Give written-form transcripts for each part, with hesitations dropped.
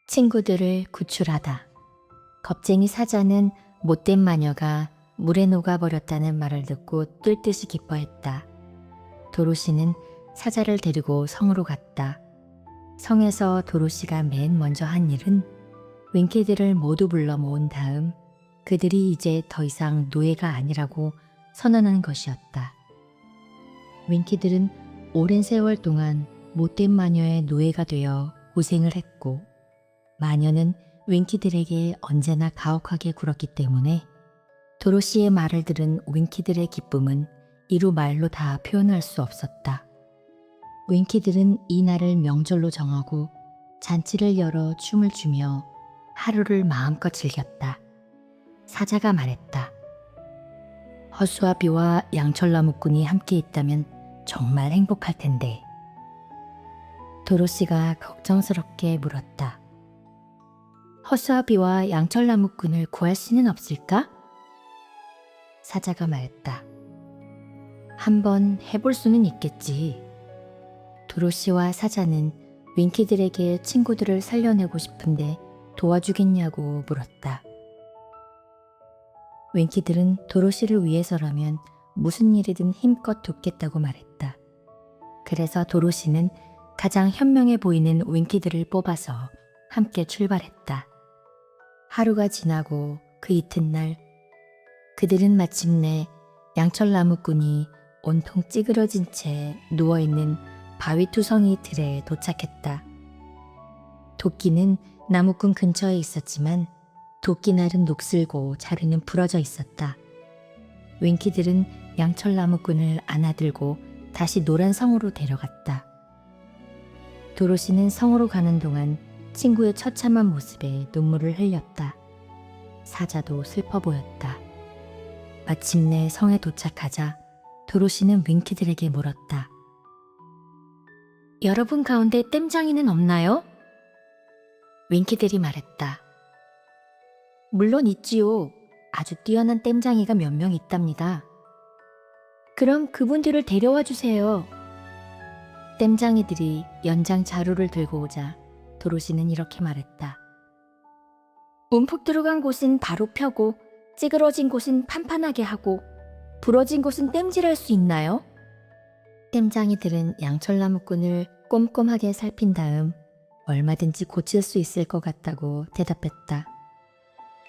친구들을 구출하다. 겁쟁이 사자는 못된 마녀가 물에 녹아버렸다는 말을 듣고 뜰 듯이 기뻐했다. 도로시는 사자를 데리고 성으로 갔다. 성에서 도로시가 맨 먼저 한 일은 윙키들을 모두 불러 모은 다음 그들이 이제 더 이상 노예가 아니라고 선언한 것이었다. 윙키들은 오랜 세월 동안 못된 마녀의 노예가 되어 고생을 했고 마녀는 윙키들에게 언제나 가혹하게 굴었기 때문에 도로시의 말을 들은 윙키들의 기쁨은 이루 말로 다 표현할 수 없었다. 윙키들은 이 날을 명절로 정하고 잔치를 열어 춤을 추며 하루를 마음껏 즐겼다. 사자가 말했다. 허수아 비와 양철나무꾼이 함께 있다면 정말 행복할 텐데. 도로시가 걱정스럽게 물었다. 허수아 비와 양철나무꾼을 구할 수는 없을까? 사자가 말했다. 한번 해볼 수는 있겠지. 도로시와 사자는 윙키들에게 친구들을 살려내고 싶은데 도와주겠냐고 물었다. 윙키들은 도로시를 위해서라면 무슨 일이든 힘껏 돕겠다고 말했다. 그래서 도로시는 가장 현명해 보이는 윙키들을 뽑아서 함께 출발했다. 하루가 지나고 그 이튿날 그들은 마침내 양철나무꾼이 온통 찌그러진 채 누워있는 바위투성이 들에 도착했다. 도끼는 나무꾼 근처에 있었지만 도끼날은 녹슬고 자루는 부러져 있었다. 윙키들은 양철나무꾼을 안아들고 다시 노란 성으로 데려갔다. 도로시는 성으로 가는 동안 친구의 처참한 모습에 눈물을 흘렸다. 사자도 슬퍼 보였다. 마침내 성에 도착하자 도로시는 윙키들에게 물었다. 여러분 가운데 땜장이는 없나요? 윙키들이 말했다. 물론 있지요. 아주 뛰어난 땜장이가 몇 명 있답니다. 그럼 그분들을 데려와 주세요. 땜장이들이 연장 자루를 들고 오자 도로시는 이렇게 말했다. 움푹 들어간 곳은 바로 펴고 찌그러진 곳은 판판하게 하고 부러진 곳은 땜질할 수 있나요? 땜장이들은 양철나무꾼을 꼼꼼하게 살핀 다음 얼마든지 고칠 수 있을 것 같다고 대답했다.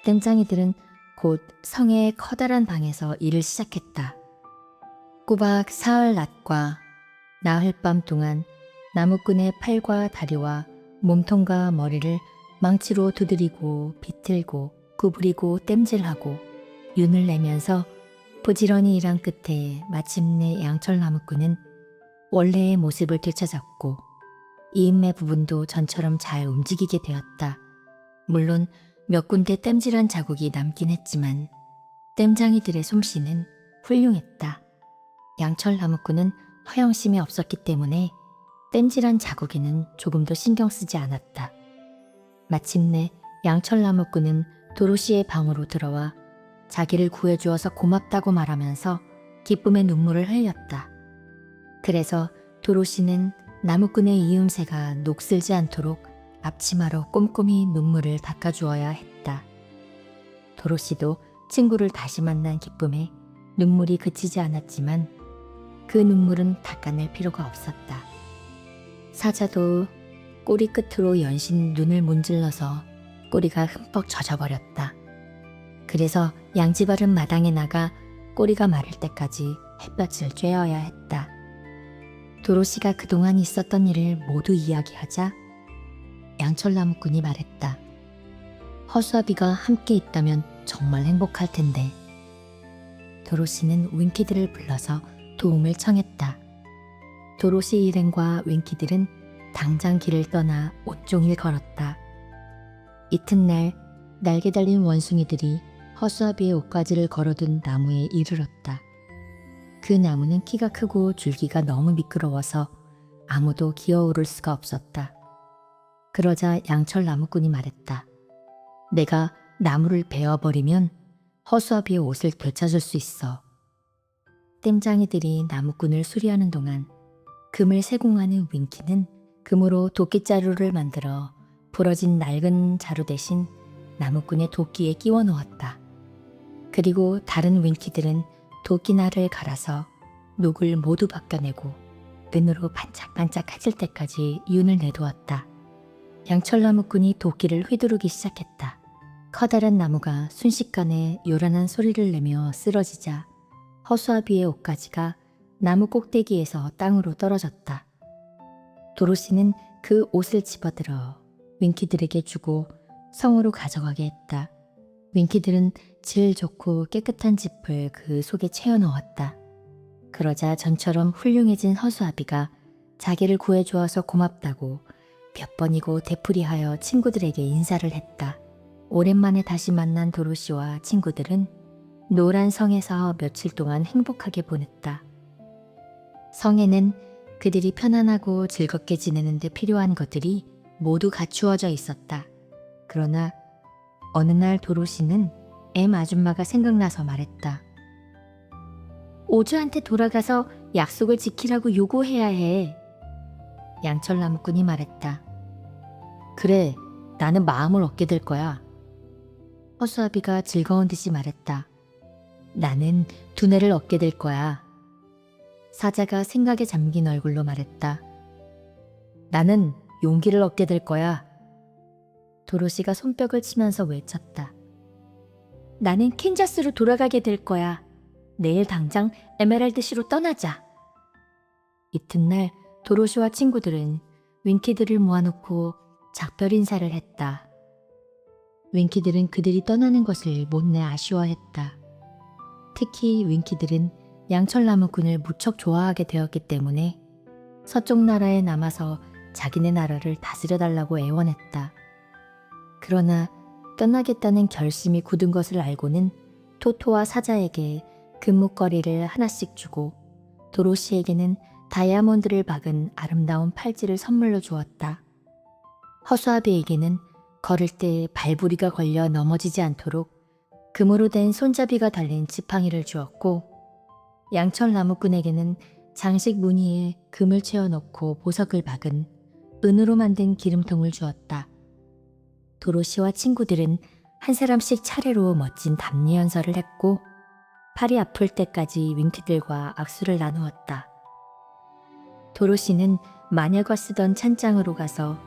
땜장이들은 곧 성의 커다란 방에서 일을 시작했다. 꼬박 사흘 낮과 나흘 밤 동안 나무꾼의 팔과 다리와 몸통과 머리를 망치로 두드리고 비틀고 구부리고 땜질하고 윤을 내면서 부지런히 일한 끝에 마침내 양철나무꾼은 원래의 모습을 되찾았고 이인매 부분도 전처럼 잘 움직이게 되었다. 물론 몇 군데 땜질한 자국이 남긴 했지만 땜장이들의 솜씨는 훌륭했다. 양철나무꾼은 허영심이 없었기 때문에 땜질한 자국에는 조금도 신경 쓰지 않았다. 마침내 양철나무꾼은 도로시의 방으로 들어와 자기를 구해주어서 고맙다고 말하면서 기쁨의 눈물을 흘렸다. 그래서 도로시는 나무꾼의 이음새가 녹슬지 않도록 앞치마로 꼼꼼히 눈물을 닦아주어야 했다. 도로시도 친구를 다시 만난 기쁨에 눈물이 그치지 않았지만 그 눈물은 닦아낼 필요가 없었다. 사자도 꼬리 끝으로 연신 눈을 문질러서 꼬리가 흠뻑 젖어버렸다. 그래서 양지바른 마당에 나가 꼬리가 마를 때까지 햇볕을 쬐어야 했다. 도로시가 그동안 있었던 일을 모두 이야기하자 양철나무꾼이 말했다. 허수아비가 함께 있다면 정말 행복할 텐데. 도로시는 윙키들을 불러서 도움을 청했다. 도로시 일행과 윙키들은 당장 길을 떠나 온종일 걸었다. 이튿날 날개 달린 원숭이들이 허수아비의 옷가지를 걸어둔 나무에 이르렀다. 그 나무는 키가 크고 줄기가 너무 미끄러워서 아무도 기어오를 수가 없었다. 그러자 양철나무꾼이 말했다. 내가 나무를 베어버리면 허수아비의 옷을 되찾을 수 있어. 땜장이들이 나무꾼을 수리하는 동안 금을 세공하는 윙키는 금으로 도끼자루를 만들어 부러진 낡은 자루 대신 나무꾼의 도끼에 끼워 넣었다. 그리고 다른 윙키들은 도끼날을 갈아서 녹을 모두 벗겨내고 은으로 반짝반짝해질 때까지 윤을 내두었다. 양철나무꾼이 도끼를 휘두르기 시작했다. 커다란 나무가 순식간에 요란한 소리를 내며 쓰러지자 허수아비의 옷가지가 나무 꼭대기에서 땅으로 떨어졌다. 도로시는 그 옷을 집어들어 윙키들에게 주고 성으로 가져가게 했다. 윙키들은 질 좋고 깨끗한 짚을 그 속에 채워 넣었다. 그러자 전처럼 훌륭해진 허수아비가 자기를 구해주어서 고맙다고 몇 번이고 되풀이하여 친구들에게 인사를 했다. 오랜만에 다시 만난 도로시와 친구들은 노란 성에서 며칠 동안 행복하게 보냈다. 성에는 그들이 편안하고 즐겁게 지내는 데 필요한 것들이 모두 갖추어져 있었다. 그러나 어느 날 도로시는 엠 아줌마가 생각나서 말했다. 오주한테 돌아가서 약속을 지키라고 요구해야 해. 양철나무꾼이 말했다. 그래, 나는 마음을 얻게 될 거야. 허수아비가 즐거운 듯이 말했다. 나는 두뇌를 얻게 될 거야. 사자가 생각에 잠긴 얼굴로 말했다. 나는 용기를 얻게 될 거야. 도로시가 손뼉을 치면서 외쳤다. 나는 캔자스로 돌아가게 될 거야. 내일 당장 에메랄드시로 떠나자. 이튿날 도로시와 친구들은 윙키들을 모아놓고 작별 인사를 했다. 윙키들은 그들이 떠나는 것을 못내 아쉬워했다. 특히 윙키들은 양철나무꾼을 무척 좋아하게 되었기 때문에 서쪽 나라에 남아서 자기네 나라를 다스려달라고 애원했다. 그러나 떠나겠다는 결심이 굳은 것을 알고는 토토와 사자에게 금목걸이를 하나씩 주고 도로시에게는 다이아몬드를 박은 아름다운 팔찌를 선물로 주었다. 허수아비에게는 걸을 때 발부리가 걸려 넘어지지 않도록 금으로 된 손잡이가 달린 지팡이를 주었고 양철나무꾼에게는 장식 무늬에 금을 채워넣고 보석을 박은 은으로 만든 기름통을 주었다. 도로시와 친구들은 한 사람씩 차례로 멋진 답례 연설을 했고 팔이 아플 때까지 윙키들과 악수를 나누었다. 도로시는 마녀가 쓰던 찬장으로 가서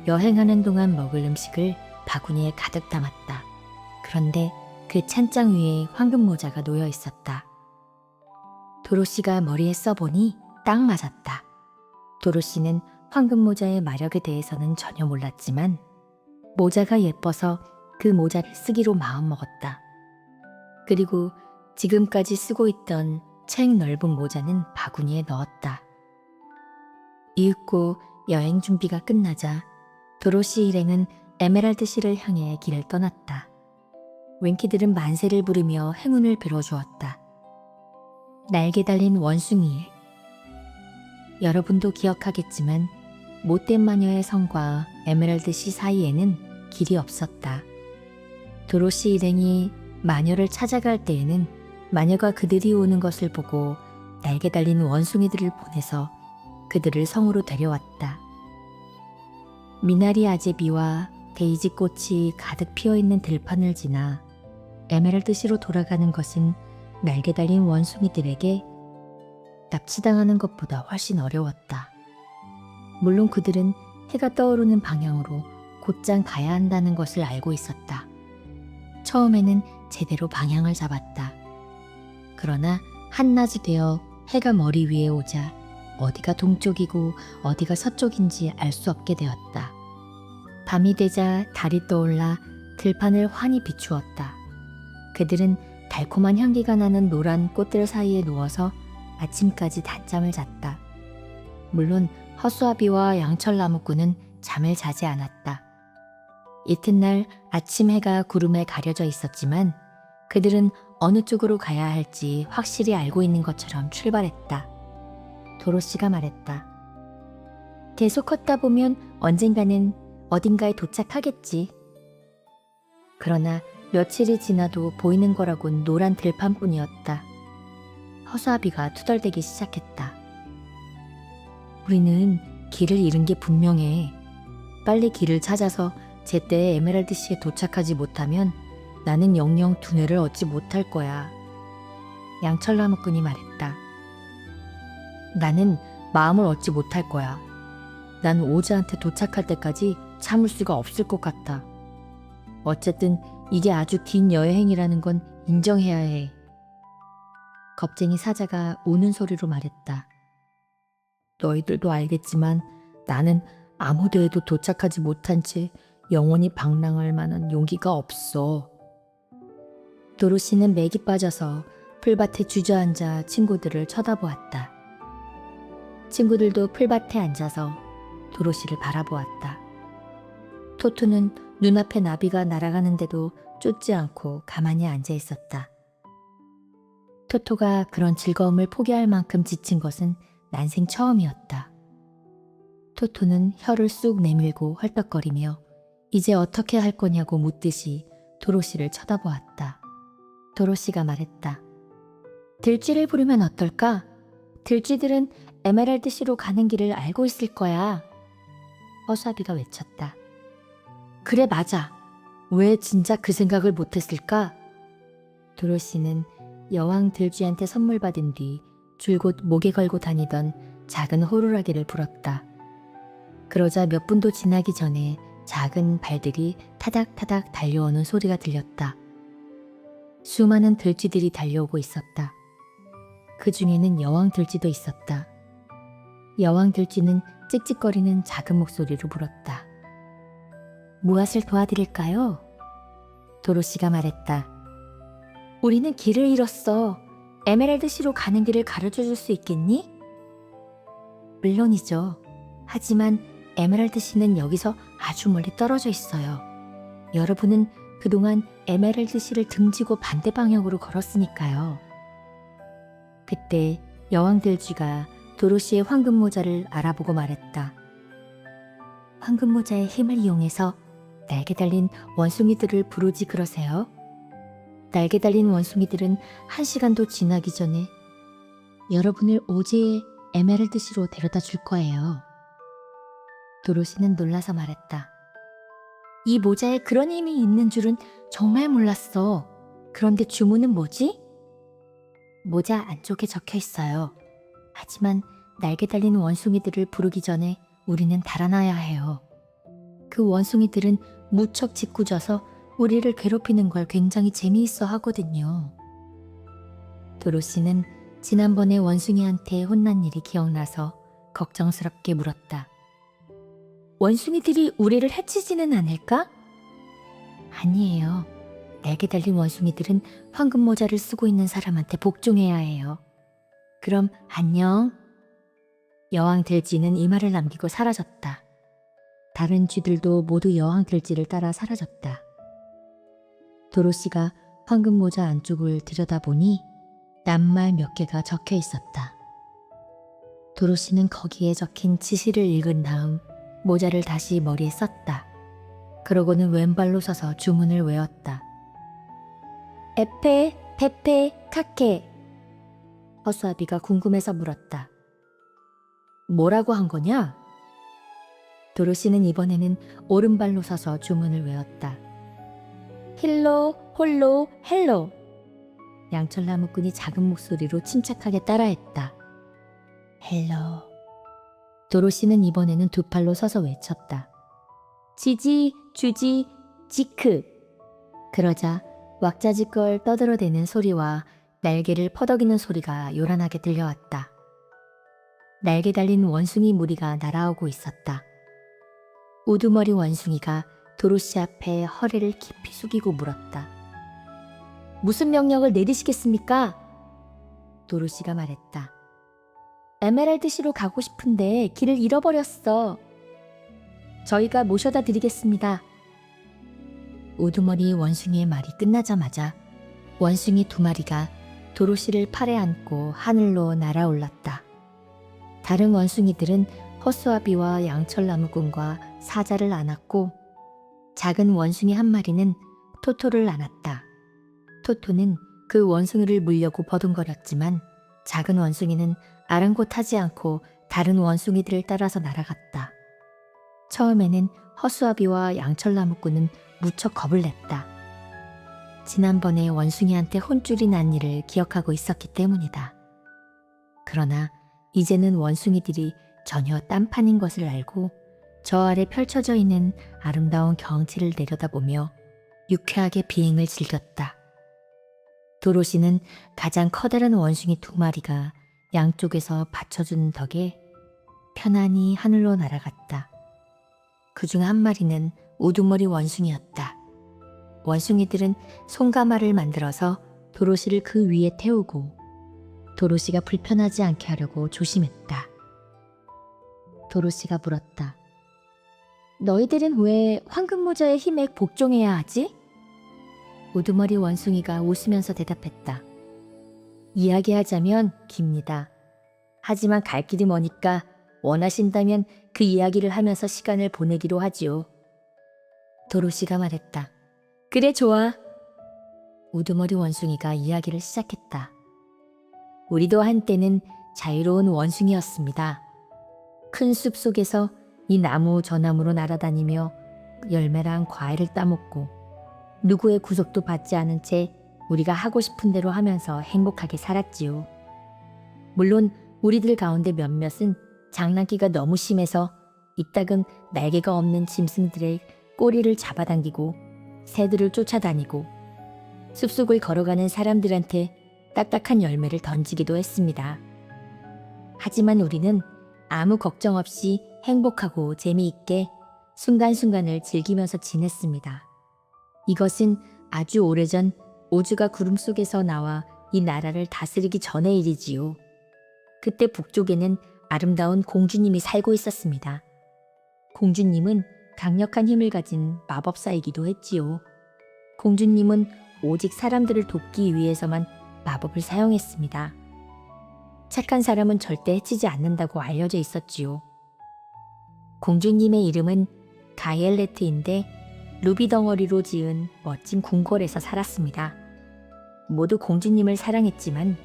여행하는 동안 먹을 음식을 바구니에 가득 담았다. 그런데 그 찬장 위에 황금 모자가 놓여 있었다. 도로시가 머리에 써보니 딱 맞았다. 도로시는 황금 모자의 마력에 대해서는 전혀 몰랐지만 모자가 예뻐서 그 모자를 쓰기로 마음먹었다. 그리고 지금까지 쓰고 있던 책 넓은 모자는 바구니에 넣었다. 이윽고 여행 준비가 끝나자 도로시 일행은 에메랄드시를 향해 길을 떠났다. 윙키들은 만세를 부르며 행운을 빌어주었다. 날개 달린 원숭이. 여러분도 기억하겠지만 못된 마녀의 성과 에메랄드시 사이에는 길이 없었다. 도로시 일행이 마녀를 찾아갈 때에는 마녀가 그들이 오는 것을 보고 날개 달린 원숭이들을 보내서 그들을 성으로 데려왔다. 미나리 아제비와 데이지 꽃이 가득 피어있는 들판을 지나 에메랄드시로 돌아가는 것은 날개 달린 원숭이들에게 납치당하는 것보다 훨씬 어려웠다. 물론 그들은 해가 떠오르는 방향으로 곧장 가야 한다는 것을 알고 있었다. 처음에는 제대로 방향을 잡았다. 그러나 한낮이 되어 해가 머리 위에 오자 어디가 동쪽이고 어디가 서쪽인지 알 수 없게 되었다. 밤이 되자 달이 떠올라 들판을 환히 비추었다. 그들은 달콤한 향기가 나는 노란 꽃들 사이에 누워서 아침까지 낮잠을 잤다. 물론 허수아비와 양철나무꾼은 잠을 자지 않았다. 이튿날 아침 해가 구름에 가려져 있었지만 그들은 어느 쪽으로 가야 할지 확실히 알고 있는 것처럼 출발했다. 도로시가 말했다. 계속 걷다 보면 언젠가는 어딘가에 도착하겠지. 그러나 며칠이 지나도 보이는 거라곤 노란 들판뿐이었다. 허수아비가 투덜대기 시작했다. 우리는 길을 잃은 게 분명해. 빨리 길을 찾아서 제때 에메랄드시에 도착하지 못하면 나는 영영 두뇌를 얻지 못할 거야. 양철나무꾼이 말했다. 나는 마음을 얻지 못할 거야. 난 오즈한테 도착할 때까지 참을 수가 없을 것 같아. 어쨌든 이게 아주 긴 여행이라는 건 인정해야 해. 겁쟁이 사자가 우는 소리로 말했다. 너희들도 알겠지만 나는 아무 데에도 도착하지 못한 채 영원히 방랑할 만한 용기가 없어. 도로시는 맥이 빠져서 풀밭에 주저앉아 친구들을 쳐다보았다. 친구들도 풀밭에 앉아서 도로시를 바라보았다. 토토는 눈앞에 나비가 날아가는데도 쫓지 않고 가만히 앉아 있었다. 토토가 그런 즐거움을 포기할 만큼 지친 것은 난생 처음이었다. 토토는 혀를 쑥 내밀고 헐떡거리며 이제 어떻게 할 거냐고 묻듯이 도로시를 쳐다보았다. 도로시가 말했다. 들쥐를 부르면 어떨까? 들쥐들은 에메랄드시로 가는 길을 알고 있을 거야. 허수아비가 외쳤다. 그래, 맞아. 왜 진작 그 생각을 못했을까? 도로시는 여왕 들쥐한테 선물 받은 뒤 줄곧 목에 걸고 다니던 작은 호루라기를 불었다. 그러자 몇 분도 지나기 전에 작은 발들이 타닥타닥 달려오는 소리가 들렸다. 수많은 들쥐들이 달려오고 있었다. 그 중에는 여왕 들쥐도 있었다. 여왕 들쥐는 찍찍거리는 작은 목소리로 물었다. 무엇을 도와드릴까요? 도로시가 말했다. 우리는 길을 잃었어. 에메랄드시로 가는 길을 가르쳐 줄 수 있겠니? 물론이죠. 하지만 에메랄드시는 여기서 아주 멀리 떨어져 있어요. 여러분은 그동안 에메랄드시를 등지고 반대 방향으로 걸었으니까요. 그때 여왕 들쥐가 도로시의 황금 모자를 알아보고 말했다. 황금 모자의 힘을 이용해서 날개 달린 원숭이들을 부르지 그러세요? 날개 달린 원숭이들은 1시간도 지나기 전에 여러분을 오지의 에메랄드시로 데려다 줄 거예요. 도로시는 놀라서 말했다. 이 모자에 그런 힘이 있는 줄은 정말 몰랐어. 그런데 주문은 뭐지? 모자 안쪽에 적혀 있어요. 하지만 날개 달린 원숭이들을 부르기 전에 우리는 달아나야 해요. 그 원숭이들은 무척 짓궂어서 우리를 괴롭히는 걸 굉장히 재미있어 하거든요. 도로시는 지난번에 원숭이한테 혼난 일이 기억나서 걱정스럽게 물었다. 원숭이들이 우리를 해치지는 않을까? 아니에요. 날개 달린 원숭이들은 황금 모자를 쓰고 있는 사람한테 복종해야 해요. 그럼 안녕. 여왕 들쥐는 이 말을 남기고 사라졌다. 다른 쥐들도 모두 여왕 들쥐를 따라 사라졌다. 도로시가 황금 모자 안쪽을 들여다보니 낱말 몇 개가 적혀 있었다. 도로시는 거기에 적힌 지시를 읽은 다음 모자를 다시 머리에 썼다. 그러고는 왼발로 서서 주문을 외웠다. 에페, 페페, 카케. 허수아비가 궁금해서 물었다. 뭐라고 한 거냐? 도로시는 이번에는 오른발로 서서 주문을 외웠다. 힐로, 홀로, 헬로. 양철나무꾼이 작은 목소리로 침착하게 따라했다. 헬로. 도로시는 이번에는 두 팔로 서서 외쳤다. 지지, 주지, 지크. 그러자 왁자지껄 떠들어대는 소리와 날개를 퍼덕이는 소리가 요란하게 들려왔다. 날개 달린 원숭이 무리가 날아오고 있었다. 우두머리 원숭이가 도로시 앞에 허리를 깊이 숙이고 물었다. 무슨 명령을 내리시겠습니까? 도로시가 말했다. 에메랄드시로 가고 싶은데 길을 잃어버렸어. 저희가 모셔다 드리겠습니다. 우두머리 원숭이의 말이 끝나자마자 원숭이 2마리가 도로시를 팔에 안고 하늘로 날아올랐다. 다른 원숭이들은 허수아비와 양철나무꾼과 사자를 안았고 작은 원숭이 1마리는 토토를 안았다. 토토는 그 원숭이를 물려고 버둥거렸지만 작은 원숭이는 아랑곳하지 않고 다른 원숭이들을 따라서 날아갔다. 처음에는 허수아비와 양철나무꾼은 무척 겁을 냈다. 지난번에 원숭이한테 혼쭐이 난 일을 기억하고 있었기 때문이다. 그러나 이제는 원숭이들이 전혀 딴판인 것을 알고 저 아래 펼쳐져 있는 아름다운 경치를 내려다보며 유쾌하게 비행을 즐겼다. 도로시는 가장 커다란 원숭이 2마리가 양쪽에서 받쳐주는 덕에 편안히 하늘로 날아갔다. 그중 한 마리는 우두머리 원숭이였다. 원숭이들은 손가마를 만들어서 도로시를 그 위에 태우고 도로시가 불편하지 않게 하려고 조심했다. 도로시가 물었다. 너희들은 왜 황금모자의 힘에 복종해야 하지? 우두머리 원숭이가 웃으면서 대답했다. 이야기하자면 깁니다. 하지만 갈 길이 머니까 원하신다면 그 이야기를 하면서 시간을 보내기로 하지요. 도로시가 말했다. 그래 좋아. 우두머리 원숭이가 이야기를 시작했다. 우리도 한때는 자유로운 원숭이였습니다. 큰 숲 속에서 이 나무 저 나무로 날아다니며 열매랑 과일을 따먹고 누구의 구속도 받지 않은 채 우리가 하고 싶은 대로 하면서 행복하게 살았지요. 물론 우리들 가운데 몇몇은 장난기가 너무 심해서 이따금 날개가 없는 짐승들의 꼬리를 잡아당기고 새들을 쫓아다니고 숲속을 걸어가는 사람들한테 딱딱한 열매를 던지기도 했습니다. 하지만 우리는 아무 걱정 없이 행복하고 재미있게 순간순간을 즐기면서 지냈습니다. 이것은 아주 오래전 오즈가 구름 속에서 나와 이 나라를 다스리기 전의 일이지요. 그때 북쪽에는 아름다운 공주님이 살고 있었습니다. 공주님은 강력한 힘을 가진 마법사이기도 했지요. 공주님은 오직 사람들을 돕기 위해서만 마법을 사용했습니다. 착한 사람은 절대 해치지 않는다고 알려져 있었지요. 공주님의 이름은 가이엘레트인데 루비 덩어리로 지은 멋진 궁궐에서 살았습니다. 모두 공주님을 사랑했지만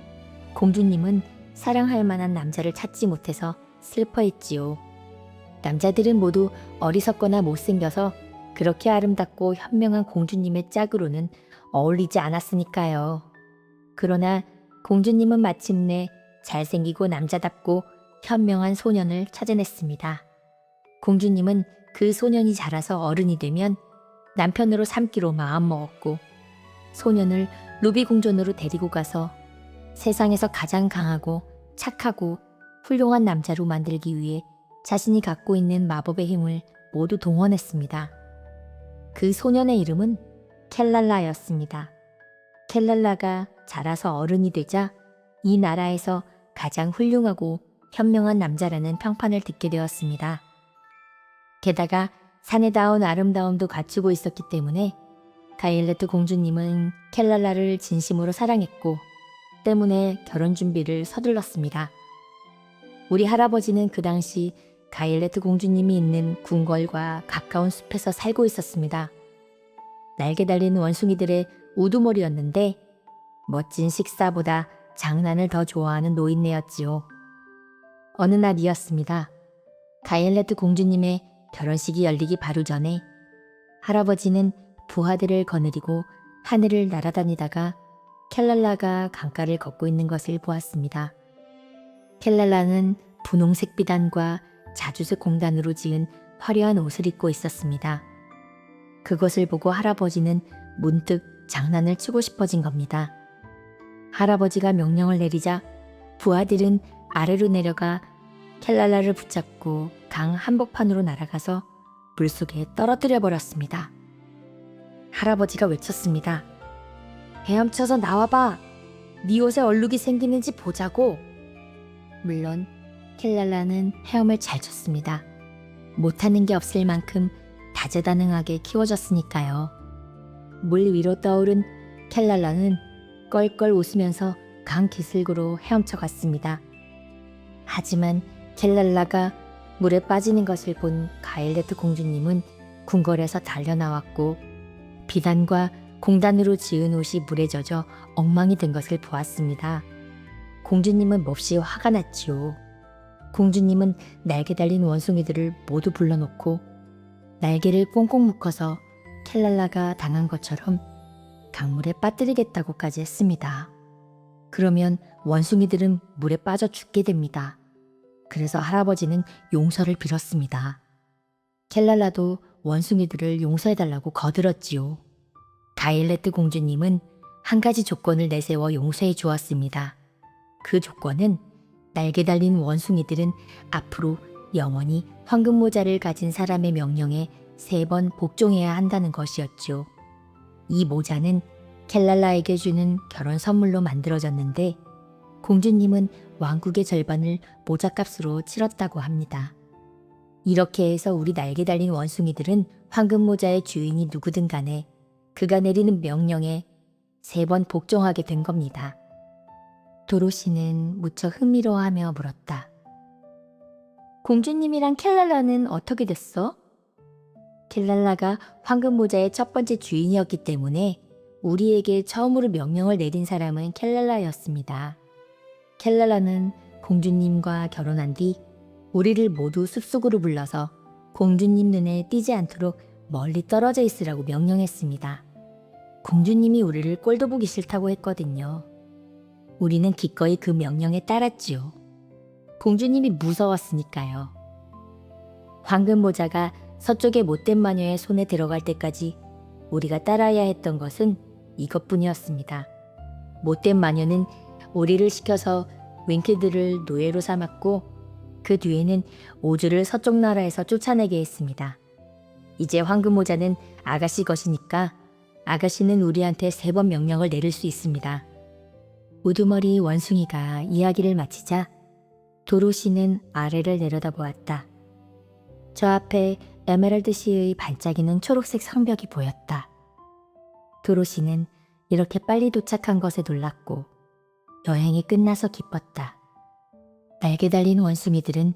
공주님은 사랑할 만한 남자를 찾지 못해서 슬퍼했지요. 남자들은 모두 어리석거나 못생겨서 그렇게 아름답고 현명한 공주님의 짝으로는 어울리지 않았으니까요. 그러나 공주님은 마침내 잘생기고 남자답고 현명한 소년을 찾아냈습니다. 공주님은 그 소년이 자라서 어른이 되면 남편으로 삼기로 마음먹었고 소년을 루비 궁전으로 데리고 가서 세상에서 가장 강하고 착하고 훌륭한 남자로 만들기 위해 자신이 갖고 있는 마법의 힘을 모두 동원했습니다. 그 소년의 이름은 켈랄라였습니다. 켈랄라가 자라서 어른이 되자 이 나라에서 가장 훌륭하고 현명한 남자라는 평판을 듣게 되었습니다. 게다가 산에 닿은 아름다움도 갖추고 있었기 때문에 가일레트 공주님은 켈랄라를 진심으로 사랑했고 때문에 결혼 준비를 서둘렀습니다. 우리 할아버지는 그 당시 가일레트 공주님이 있는 궁궐과 가까운 숲에서 살고 있었습니다. 날개 달린 원숭이들의 우두머리였는데 멋진 식사보다 장난을 더 좋아하는 노인네였지요. 어느 날이었습니다. 가일레트 공주님의 결혼식이 열리기 바로 전에 할아버지는 부하들을 거느리고 하늘을 날아다니다가 켈랄라가 강가를 걷고 있는 것을 보았습니다. 켈랄라는 분홍색 비단과 자주색 공단으로 지은 화려한 옷을 입고 있었습니다. 그것을 보고 할아버지는 문득 장난을 치고 싶어진 겁니다. 할아버지가 명령을 내리자 부하들은 아래로 내려가 켈랄라를 붙잡고 강 한복판으로 날아가서 물속에 떨어뜨려 버렸습니다. 할아버지가 외쳤습니다. 헤엄쳐서 나와봐. 네 옷에 얼룩이 생기는지 보자고. 물론 켈랄라는 헤엄을 잘 쳤습니다. 못하는 게 없을 만큼 다재다능하게 키워졌으니까요. 물 위로 떠오른 켈랄라는 껄껄 웃으면서 강 기슭으로 헤엄쳐 갔습니다. 하지만 켈랄라가 물에 빠지는 것을 본 가일레트 공주님은 궁궐에서 달려나왔고 비단과 공단으로 지은 옷이 물에 젖어 엉망이 된 것을 보았습니다. 공주님은 몹시 화가 났지요. 공주님은 날개 달린 원숭이들을 모두 불러놓고 날개를 꽁꽁 묶어서 켈랄라가 당한 것처럼 강물에 빠뜨리겠다고까지 했습니다. 그러면 원숭이들은 물에 빠져 죽게 됩니다. 그래서 할아버지는 용서를 빌었습니다. 켈랄라도 원숭이들을 용서해달라고 거들었지요. 바일레트 공주님은 한 가지 조건을 내세워 용서해 주었습니다. 그 조건은 날개 달린 원숭이들은 앞으로 영원히 황금 모자를 가진 사람의 명령에 3번 복종해야 한다는 것이었죠. 이 모자는 켈랄라에게 주는 결혼 선물로 만들어졌는데 공주님은 왕국의 절반을 모자값으로 치렀다고 합니다. 이렇게 해서 우리 날개 달린 원숭이들은 황금 모자의 주인이 누구든 간에 그가 내리는 명령에 3번 복종하게 된 겁니다. 도로시는 무척 흥미로워하며 물었다. 공주님이랑 켈랄라는 어떻게 됐어? 켈랄라가 황금 모자의 첫 번째 주인이었기 때문에 우리에게 처음으로 명령을 내린 사람은 켈랄라였습니다. 켈랄라는 공주님과 결혼한 뒤 우리를 모두 숲속으로 불러서 공주님 눈에 띄지 않도록 멀리 떨어져 있으라고 명령했습니다. 공주님이 우리를 꼴도 보기 싫다고 했거든요. 우리는 기꺼이 그 명령에 따랐지요. 공주님이 무서웠으니까요. 황금 모자가 서쪽의 못된 마녀의 손에 들어갈 때까지 우리가 따라야 했던 것은 이것뿐이었습니다. 못된 마녀는 우리를 시켜서 윙키들을 노예로 삼았고 그 뒤에는 오즈를 서쪽 나라에서 쫓아내게 했습니다. 이제 황금 모자는 아가씨 것이니까 아가씨는 우리한테 3번 명령을 내릴 수 있습니다. 우두머리 원숭이가 이야기를 마치자 도로시는 아래를 내려다보았다. 저 앞에 에메랄드시의 반짝이는 초록색 성벽이 보였다. 도로시는 이렇게 빨리 도착한 것에 놀랐고 여행이 끝나서 기뻤다. 날개 달린 원숭이들은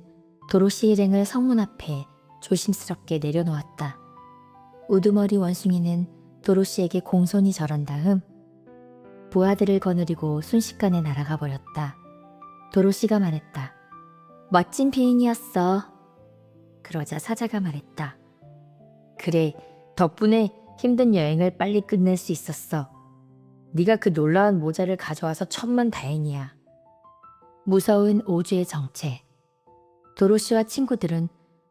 도로시 일행을 성문 앞에 조심스럽게 내려놓았다. 우두머리 원숭이는 도로시에게 공손히 절한 다음 부하들을 거느리고 순식간에 날아가 버렸다. 도로시가 말했다. 멋진 비행이었어. 그러자 사자가 말했다. 그래, 덕분에 힘든 여행을 빨리 끝낼 수 있었어. 네가 그 놀라운 모자를 가져와서 천만다행이야. 무서운 오주의 정체. 도로시와 친구들은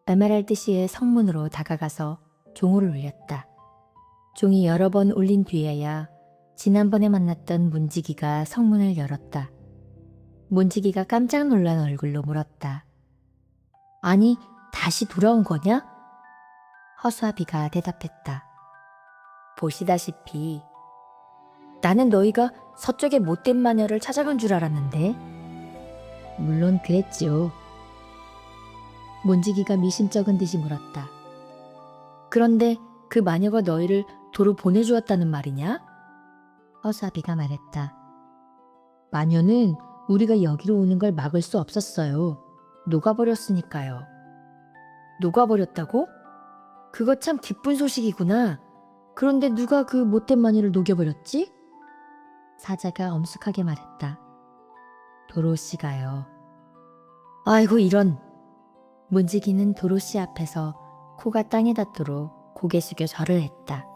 에메랄드시의 성문으로 다가가서 종을 울렸다. 종이 여러 번 울린 뒤에야 지난번에 만났던 문지기가 성문을 열었다. 문지기가 깜짝 놀란 얼굴로 물었다. 아니, 다시 돌아온 거냐? 허수아비가 대답했다. 보시다시피 나는 너희가 서쪽의 못된 마녀를 찾아간 줄 알았는데. 물론 그랬지요. 문지기가 미심쩍은 듯이 물었다. 그런데 그 마녀가 너희를 도로 보내주었다는 말이냐? 허수아비가 말했다. 마녀는 우리가 여기로 오는 걸 막을 수 없었어요. 녹아버렸으니까요. 녹아버렸다고? 그거 참 기쁜 소식이구나. 그런데 누가 그 못된 마녀를 녹여버렸지? 사자가 엄숙하게 말했다. 도로시가요. 아이고 이런. 문지기는 도로시 앞에서 코가 땅에 닿도록 고개 숙여 절을 했다.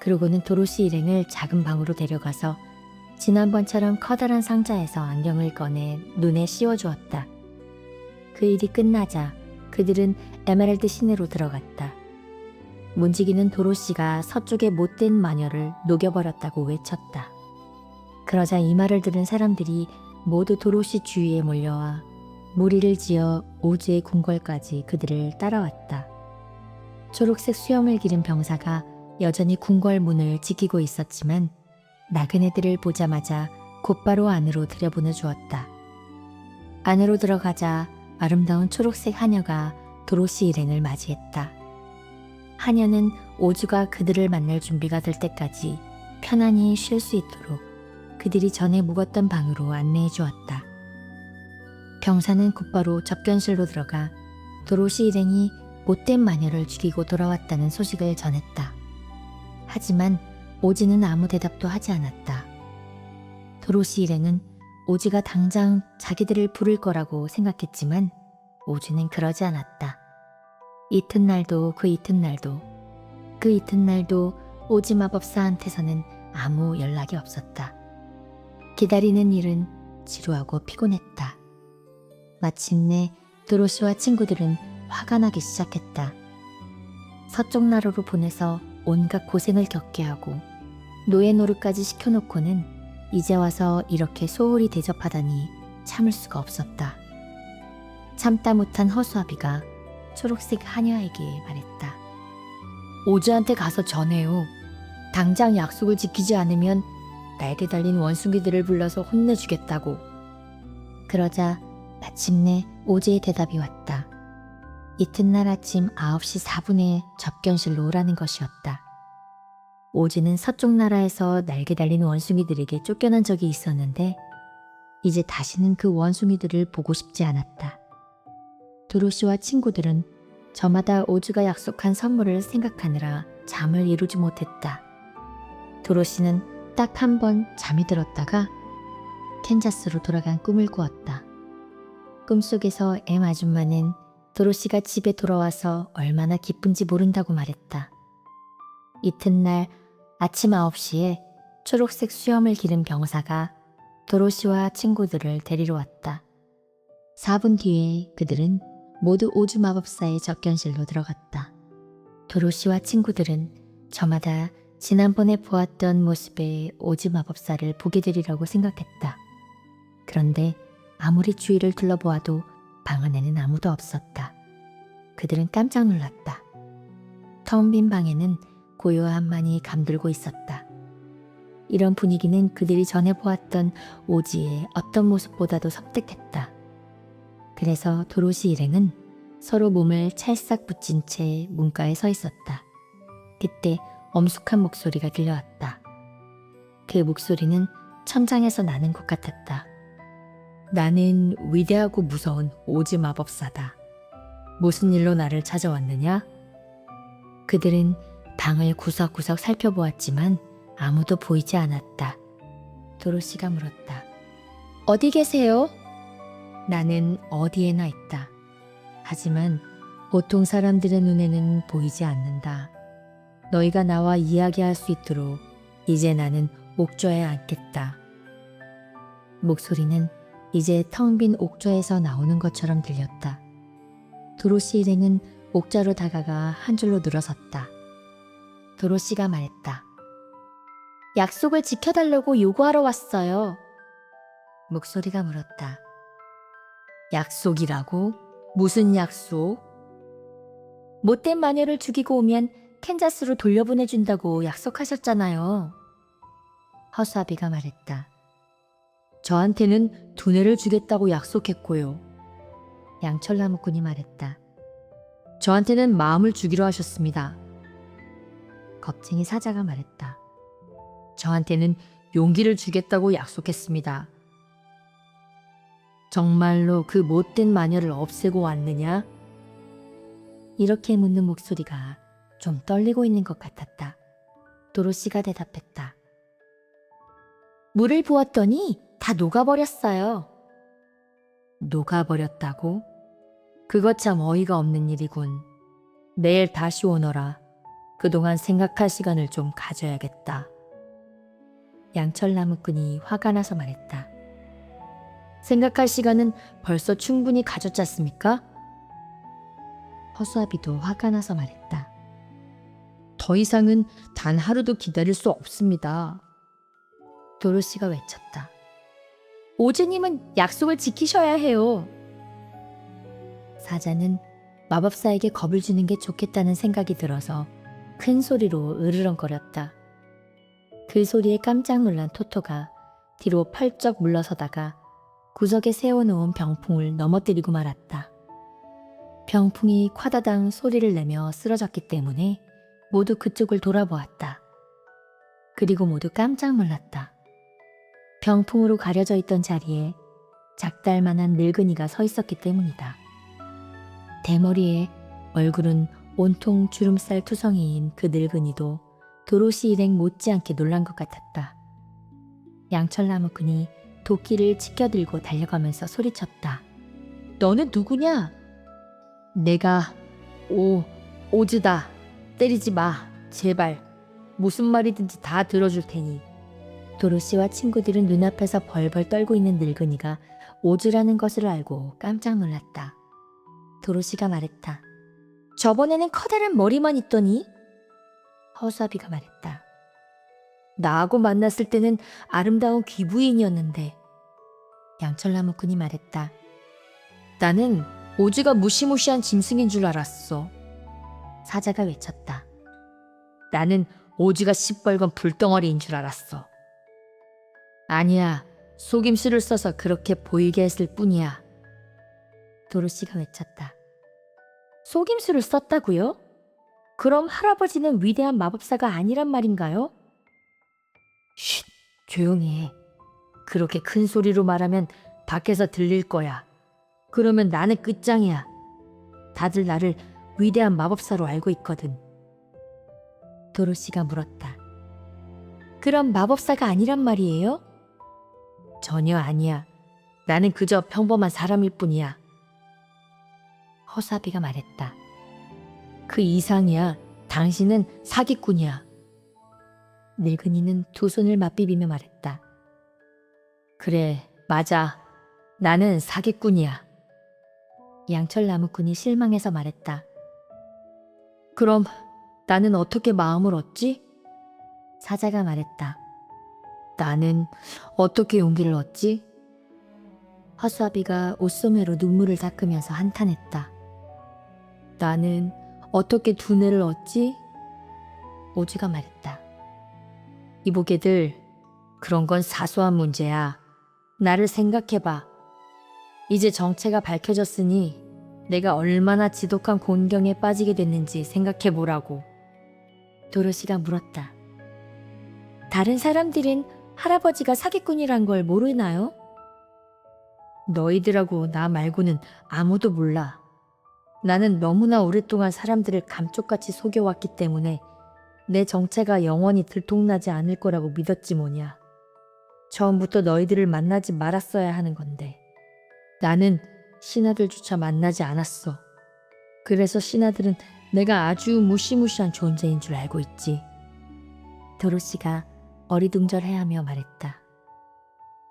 그러고는 도로시 일행을 작은 방으로 데려가서 지난번처럼 커다란 상자에서 안경을 꺼내 눈에 씌워주었다. 그 일이 끝나자 그들은 에메랄드 시내로 들어갔다. 문지기는 도로시가 서쪽의 못된 마녀를 녹여버렸다고 외쳤다. 그러자 이 말을 들은 사람들이 모두 도로시 주위에 몰려와 무리를 지어 오즈의 궁궐까지 그들을 따라왔다. 초록색 수염을 기른 병사가 여전히 궁궐 문을 지키고 있었지만 나그네들을 보자마자 곧바로 안으로 들여보내 주었다. 안으로 들어가자 아름다운 초록색 하녀가 도로시 일행을 맞이했다. 하녀는 오즈가 그들을 만날 준비가 될 때까지 편안히 쉴 수 있도록 그들이 전에 묵었던 방으로 안내해 주었다. 병사는 곧바로 접견실로 들어가 도로시 일행이 못된 마녀를 죽이고 돌아왔다는 소식을 전했다. 하지만 오즈는 아무 대답도 하지 않았다. 도로시 일행은 오즈가 당장 자기들을 부를 거라고 생각했지만 오즈는 그러지 않았다. 이튿날도 그 이튿날도 그 이튿날도 오지 마법사한테서는 아무 연락이 없었다. 기다리는 일은 지루하고 피곤했다. 마침내 도로시와 친구들은 화가 나기 시작했다. 서쪽 나라로 보내서 온갖 고생을 겪게 하고 노예 노릇까지 시켜놓고는 이제 와서 이렇게 소홀히 대접하다니 참을 수가 없었다. 참다 못한 허수아비가 초록색 하녀에게 말했다. 오즈한테 가서 전해요. 당장 약속을 지키지 않으면 날개 달린 원숭이들을 불러서 혼내주겠다고. 그러자 마침내 오즈의 대답이 왔다. 이튿날 아침 9시 4분에 접견실로 오라는 것이었다. 오즈는 서쪽 나라에서 날개 달린 원숭이들에게 쫓겨난 적이 있었는데 이제 다시는 그 원숭이들을 보고 싶지 않았다. 도로시와 친구들은 저마다 오즈가 약속한 선물을 생각하느라 잠을 이루지 못했다. 도로시는 딱 한 번 잠이 들었다가 캔자스로 돌아간 꿈을 꾸었다. 꿈속에서 엠 아줌마는 도로시가 집에 돌아와서 얼마나 기쁜지 모른다고 말했다. 이튿날 아침 9시에 초록색 수염을 기른 병사가 도로시와 친구들을 데리러 왔다. 4분 뒤에 그들은 모두 오즈 마법사의 접견실로 들어갔다. 도로시와 친구들은 저마다 지난번에 보았던 모습의 오즈 마법사를 보게 되리라고 생각했다. 그런데 아무리 주위를 둘러보아도 방 안에는 아무도 없었다. 그들은 깜짝 놀랐다. 텅 빈 방에는 고요함만이 감돌고 있었다. 이런 분위기는 그들이 전에 보았던 오즈의 어떤 모습보다도 섬뜩했다. 그래서 도로시 일행은 서로 몸을 찰싹 붙인 채 문가에 서 있었다. 그때 엄숙한 목소리가 들려왔다. 그 목소리는 천장에서 나는 것 같았다. 나는 위대하고 무서운 오즈 마법사다. 무슨 일로 나를 찾아왔느냐? 그들은 방을 구석구석 살펴보았지만 아무도 보이지 않았다. 도로시가 물었다. 어디 계세요? 나는 어디에나 있다. 하지만 보통 사람들의 눈에는 보이지 않는다. 너희가 나와 이야기할 수 있도록 이제 나는 옥좌에 앉겠다. 목소리는 이제 텅 빈 옥좌에서 나오는 것처럼 들렸다. 도로시 일행은 옥좌로 다가가 한 줄로 늘어섰다. 도로시가 말했다. 약속을 지켜달라고 요구하러 왔어요. 목소리가 물었다. 약속이라고? 무슨 약속? 못된 마녀를 죽이고 오면 캔자스로 돌려보내준다고 약속하셨잖아요. 허수아비가 말했다. 저한테는 두뇌를 주겠다고 약속했고요. 양철나무꾼이 말했다. 저한테는 마음을 주기로 하셨습니다. 겁쟁이 사자가 말했다. 저한테는 용기를 주겠다고 약속했습니다. 정말로 그 못된 마녀를 없애고 왔느냐? 이렇게 묻는 목소리가 좀 떨리고 있는 것 같았다. 도로시가 대답했다. 물을 부었더니 다 녹아버렸어요. 녹아버렸다고? 그것 참 어이가 없는 일이군. 내일 다시 오너라. 그동안 생각할 시간을 좀 가져야겠다. 양철나무꾼이 화가 나서 말했다. 생각할 시간은 벌써 충분히 가졌지 않습니까? 허수아비도 화가 나서 말했다. 더 이상은 단 하루도 기다릴 수 없습니다. 도로시가 외쳤다. 오즈님은 약속을 지키셔야 해요. 사자는 마법사에게 겁을 주는 게 좋겠다는 생각이 들어서 큰 소리로 으르렁거렸다. 그 소리에 깜짝 놀란 토토가 뒤로 펄쩍 물러서다가 구석에 세워놓은 병풍을 넘어뜨리고 말았다. 병풍이 콰다당 소리를 내며 쓰러졌기 때문에 모두 그쪽을 돌아보았다. 그리고 모두 깜짝 놀랐다. 병풍으로 가려져 있던 자리에 작달만한 늙은이가 서 있었기 때문이다. 대머리에 얼굴은 온통 주름살 투성이인 그 늙은이도 도로시 일행 못지않게 놀란 것 같았다. 양철나무꾼이 도끼를 치켜들고 달려가면서 소리쳤다. 너는 누구냐? 내가 오즈다. 때리지 마. 제발. 무슨 말이든지 다 들어줄 테니. 도로시와 친구들은 눈앞에서 벌벌 떨고 있는 늙은이가 오즈라는 것을 알고 깜짝 놀랐다. 도로시가 말했다. 저번에는 커다란 머리만 있더니? 허수아비가 말했다. 나하고 만났을 때는 아름다운 귀부인이었는데. 양철나무꾼이 말했다. 나는 오즈가 무시무시한 짐승인 줄 알았어. 사자가 외쳤다. 나는 오즈가 시뻘건 불덩어리인 줄 알았어. 아니야, 속임수를 써서 그렇게 보이게 했을 뿐이야. 도로시가 외쳤다. 속임수를 썼다고요? 그럼 할아버지는 위대한 마법사가 아니란 말인가요? 쉿, 조용히 해. 그렇게 큰 소리로 말하면 밖에서 들릴 거야. 그러면 나는 끝장이야. 다들 나를 위대한 마법사로 알고 있거든. 도로시가 물었다. 그럼 마법사가 아니란 말이에요? 전혀 아니야. 나는 그저 평범한 사람일 뿐이야. 허수아비가 말했다. 그 이상이야. 당신은 사기꾼이야. 늙은이는 두 손을 맞비비며 말했다. 그래, 맞아. 나는 사기꾼이야. 양철나무꾼이 실망해서 말했다. 그럼 나는 어떻게 마음을 얻지? 사자가 말했다. 나는 어떻게 용기를 얻지? 허수아비가 옷소매로 눈물을 닦으면서 한탄했다. 나는 어떻게 두뇌를 얻지? 오즈가 말했다. 이보게들, 그런 건 사소한 문제야. 나를 생각해봐. 이제 정체가 밝혀졌으니 내가 얼마나 지독한 곤경에 빠지게 됐는지 생각해보라고. 도로시가 물었다. 다른 사람들은 할아버지가 사기꾼이란 걸 모르나요? 너희들하고 나 말고는 아무도 몰라. 나는 너무나 오랫동안 사람들을 감쪽같이 속여왔기 때문에 내 정체가 영원히 들통나지 않을 거라고 믿었지 뭐냐. 처음부터 너희들을 만나지 말았어야 하는 건데. 나는 신하들조차 만나지 않았어. 그래서 신하들은 내가 아주 무시무시한 존재인 줄 알고 있지. 도로시가 어리둥절해하며 말했다.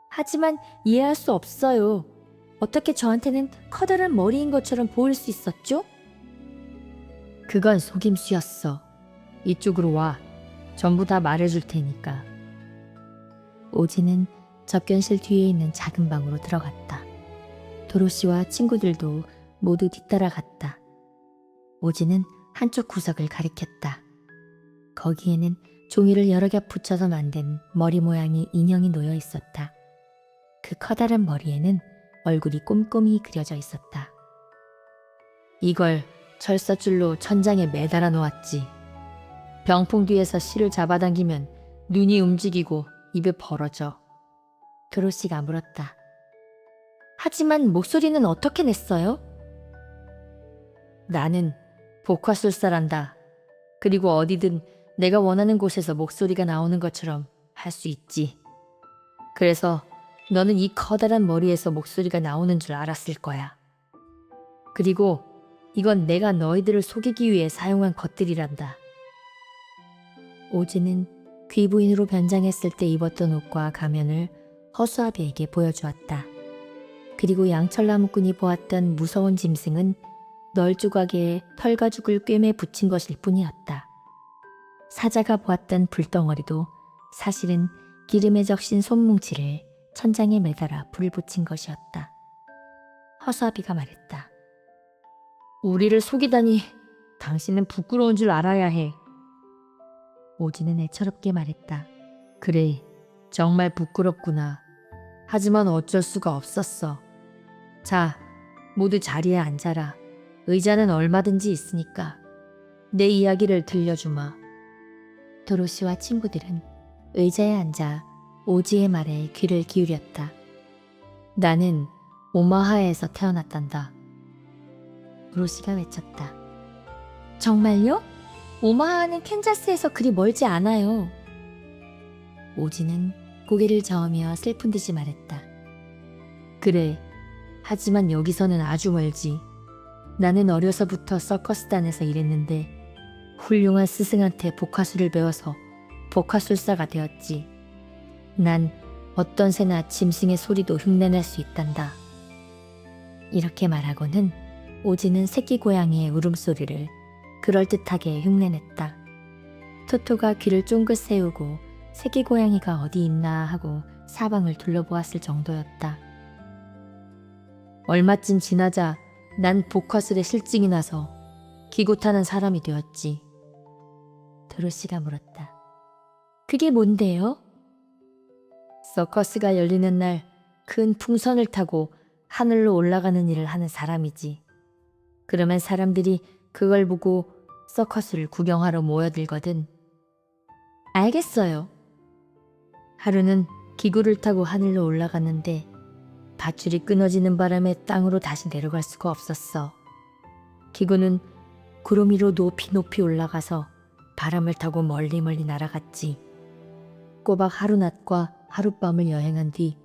하지만 이해할 수 없어요. 어떻게 저한테는 커다란 머리인 것처럼 보일 수 있었죠? 그건 속임수였어. 이쪽으로 와. 전부 다 말해줄 테니까. 오지는 접견실 뒤에 있는 작은 방으로 들어갔다. 도로시와 친구들도 모두 뒤따라갔다. 오지는 한쪽 구석을 가리켰다. 거기에는 종이를 여러 개 붙여서 만든 머리 모양의 인형이 놓여 있었다. 그 커다란 머리에는 얼굴이 꼼꼼히 그려져 있었다. 이걸 철사줄로 천장에 매달아 놓았지. 병풍 뒤에서 실을 잡아당기면 눈이 움직이고 입이 벌어져. 도로시가 물었다. 하지만 목소리는 어떻게 냈어요? 나는 복화술사란다. 그리고 어디든 내가 원하는 곳에서 목소리가 나오는 것처럼 할 수 있지. 그래서 너는 이 커다란 머리에서 목소리가 나오는 줄 알았을 거야. 그리고 이건 내가 너희들을 속이기 위해 사용한 것들이란다. 오지는 귀부인으로 변장했을 때 입었던 옷과 가면을 허수아비에게 보여주었다. 그리고 양철나무꾼이 보았던 무서운 짐승은 널조각에 털가죽을 꿰매 붙인 것일 뿐이었다. 사자가 보았던 불덩어리도 사실은 기름에 적신 손뭉치를 천장에 매달아 불을 붙인 것이었다. 허수아비가 말했다. 우리를 속이다니 당신은 부끄러운 줄 알아야 해. 오지는 애처롭게 말했다. 그래, 정말 부끄럽구나. 하지만 어쩔 수가 없었어. 자, 모두 자리에 앉아라. 의자는 얼마든지 있으니까. 내 이야기를 들려주마. 도로시와 친구들은 의자에 앉아 오지의 말에 귀를 기울였다. 나는 오마하에서 태어났단다. 도로시가 외쳤다. 정말요? 오마하는 캔자스에서 그리 멀지 않아요. 오지는 고개를 저으며 슬픈 듯이 말했다. 그래, 하지만 여기서는 아주 멀지. 나는 어려서부터 서커스단에서 일했는데 훌륭한 스승한테 복화술을 배워서 복화술사가 되었지. 난 어떤 새나 짐승의 소리도 흉내낼 수 있단다. 이렇게 말하고는 오지는 새끼 고양이의 울음소리를 그럴듯하게 흉내냈다. 토토가 귀를 쫑긋 세우고 새끼 고양이가 어디 있나 하고 사방을 둘러보았을 정도였다. 얼마쯤 지나자 난 복화술에 실증이 나서 기굿하는 사람이 되었지. 도로시가 물었다. 그게 뭔데요? 서커스가 열리는 날 큰 풍선을 타고 하늘로 올라가는 일을 하는 사람이지. 그러면 사람들이 그걸 보고 서커스를 구경하러 모여들거든. 알겠어요. 하루는 기구를 타고 하늘로 올라갔는데 밧줄이 끊어지는 바람에 땅으로 다시 내려갈 수가 없었어. 기구는 구름 위로 높이 높이 올라가서 바람을 타고 멀리 멀리 날아갔지. 꼬박 하루낮과 하룻밤을 여행한 뒤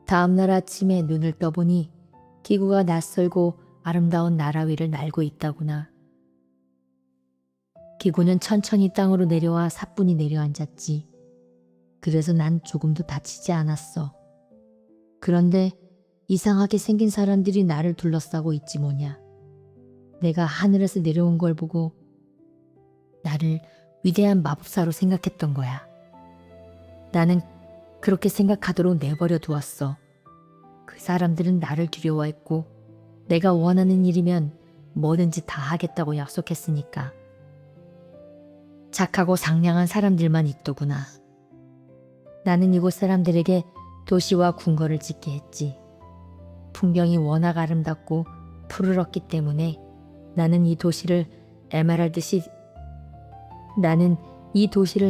다음날 아침에 눈을 떠보니 기구가 낯설고 아름다운 나라 위를 날고 있다구나. 기구는 천천히 땅으로 내려와 사뿐히 내려앉았지. 그래서 난 조금도 다치지 않았어. 그런데 이상하게 생긴 사람들이 나를 둘러싸고 있지 뭐냐. 내가 하늘에서 내려온 걸 보고 나를 위대한 마법사로 생각했던 거야. 나는 그렇게 생각하도록 내버려 두었어. 그 사람들은 나를 두려워했고 내가 원하는 일이면 뭐든지 다 하겠다고 약속했으니까. 착하고 상냥한 사람들만 있더구나. 나는 이곳 사람들에게 도시와 궁궐을 짓게 했지. 풍경이 워낙 아름답고 푸르렀기 때문에 나는 이 도시를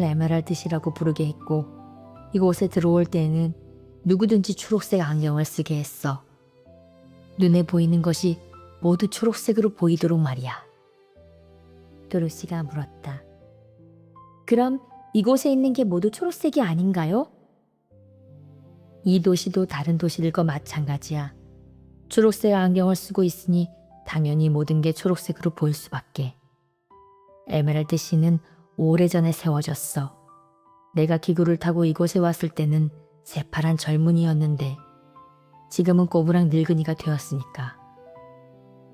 에메랄드시라고 부르게 했고 이곳에 들어올 때에는 누구든지 초록색 안경을 쓰게 했어. 눈에 보이는 것이 모두 초록색으로 보이도록 말이야. 도로시가 물었다. 그럼 이곳에 있는 게 모두 초록색이 아닌가요? 이 도시도 다른 도시들과 마찬가지야. 초록색 안경을 쓰고 있으니 당연히 모든 게 초록색으로 보일 수밖에. 에메랄드시는 오래전에 세워졌어. 내가 기구를 타고 이곳에 왔을 때는 새파란 젊은이였는데 지금은 꼬부랑 늙은이가 되었으니까.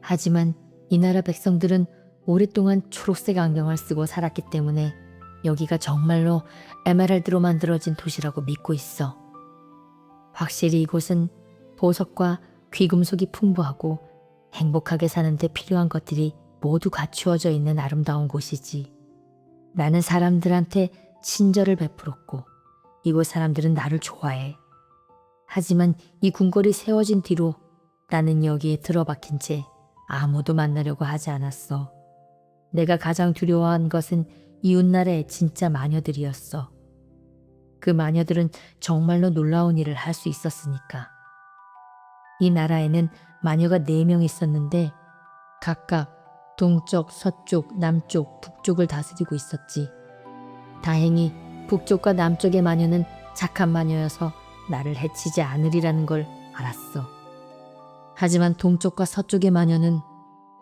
하지만 이 나라 백성들은 오랫동안 초록색 안경을 쓰고 살았기 때문에 여기가 정말로 에메랄드로 만들어진 도시라고 믿고 있어. 확실히 이곳은 보석과 귀금속이 풍부하고 행복하게 사는데 필요한 것들이 모두 갖추어져 있는 아름다운 곳이지. 나는 사람들한테 친절을 베풀었고 이곳 사람들은 나를 좋아해. 하지만 이 궁궐이 세워진 뒤로 나는 여기에 들어박힌 채 아무도 만나려고 하지 않았어. 내가 가장 두려워한 것은 이웃나라의 진짜 마녀들이었어. 그 마녀들은 정말로 놀라운 일을 할 수 있었으니까. 이 나라에는 마녀가 4명 있었는데 각각 동쪽, 서쪽, 남쪽, 북쪽을 다스리고 있었지. 다행히 북쪽과 남쪽의 마녀는 착한 마녀여서 나를 해치지 않으리라는 걸 알았어. 하지만 동쪽과 서쪽의 마녀는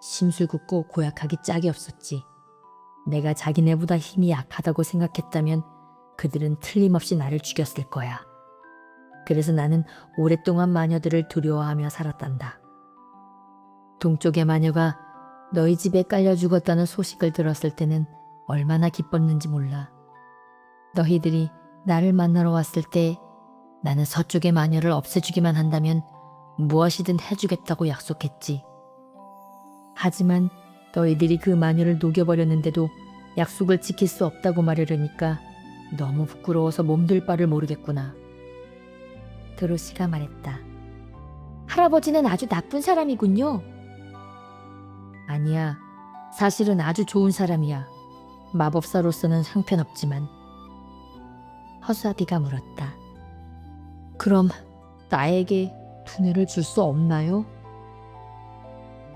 심술궂고 고약하기 짝이 없었지. 내가 자기네보다 힘이 약하다고 생각했다면 그들은 틀림없이 나를 죽였을 거야. 그래서 나는 오랫동안 마녀들을 두려워하며 살았단다. 동쪽의 마녀가 너희 집에 깔려 죽었다는 소식을 들었을 때는 얼마나 기뻤는지 몰라. 너희들이 나를 만나러 왔을 때 나는 서쪽의 마녀를 없애주기만 한다면 무엇이든 해주겠다고 약속했지. 하지만 너희들이 그 마녀를 녹여버렸는데도 약속을 지킬 수 없다고 말하려니까 너무 부끄러워서 몸둘 바를 모르겠구나. 도로시가 말했다. 할아버지는 아주 나쁜 사람이군요. 아니야. 사실은 아주 좋은 사람이야. 마법사로서는 형편없지만. 허수아비가 물었다. 그럼 나에게 두뇌를 줄 수 없나요?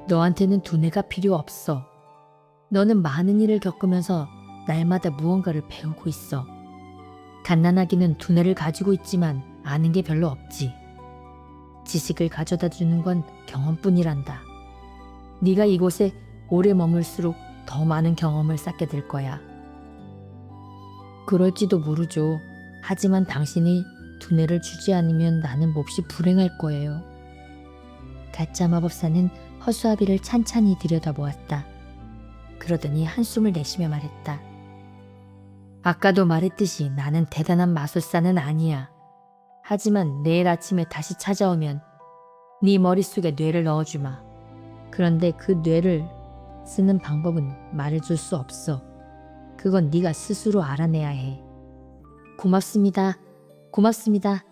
너한테는 두뇌가 필요 없어. 너는 많은 일을 겪으면서 날마다 무언가를 배우고 있어. 갓난아기는 두뇌를 가지고 있지만 아는 게 별로 없지. 지식을 가져다 주는 건 경험뿐이란다. 네가 이곳에 오래 머물수록 더 많은 경험을 쌓게 될 거야. 그럴지도 모르죠. 하지만 당신이 두뇌를 주지 않으면 나는 몹시 불행할 거예요. 가짜 마법사는 허수아비를 찬찬히 들여다보았다. 그러더니 한숨을 내쉬며 말했다. 아까도 말했듯이 나는 대단한 마술사는 아니야. 하지만 내일 아침에 다시 찾아오면 네 머릿속에 뇌를 넣어주마. 그런데 그 뇌를 쓰는 방법은 말해줄 수 없어. 그건 네가 스스로 알아내야 해. 고맙습니다. 고맙습니다.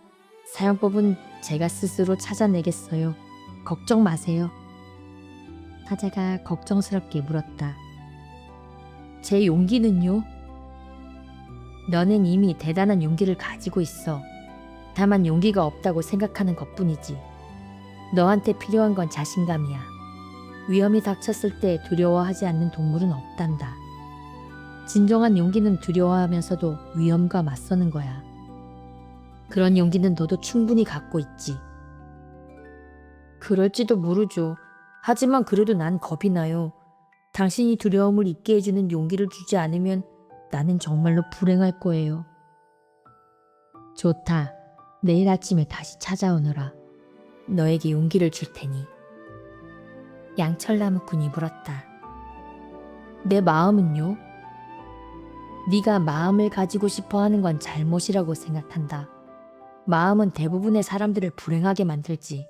사용법은 제가 스스로 찾아내겠어요. 걱정 마세요. 사자가 걱정스럽게 물었다. 제 용기는요? 너는 이미 대단한 용기를 가지고 있어. 다만 용기가 없다고 생각하는 것뿐이지. 너한테 필요한 건 자신감이야. 위험이 닥쳤을 때 두려워하지 않는 동물은 없단다. 진정한 용기는 두려워하면서도 위험과 맞서는 거야. 그런 용기는 너도 충분히 갖고 있지. 그럴지도 모르죠. 하지만 그래도 난 겁이 나요. 당신이 두려움을 잊게 해주는 용기를 주지 않으면 나는 정말로 불행할 거예요. 좋다. 내일 아침에 다시 찾아오너라. 너에게 용기를 줄 테니. 양철나무꾼이 물었다. 내 마음은요? 네가 마음을 가지고 싶어 하는 건 잘못이라고 생각한다. 마음은 대부분의 사람들을 불행하게 만들지.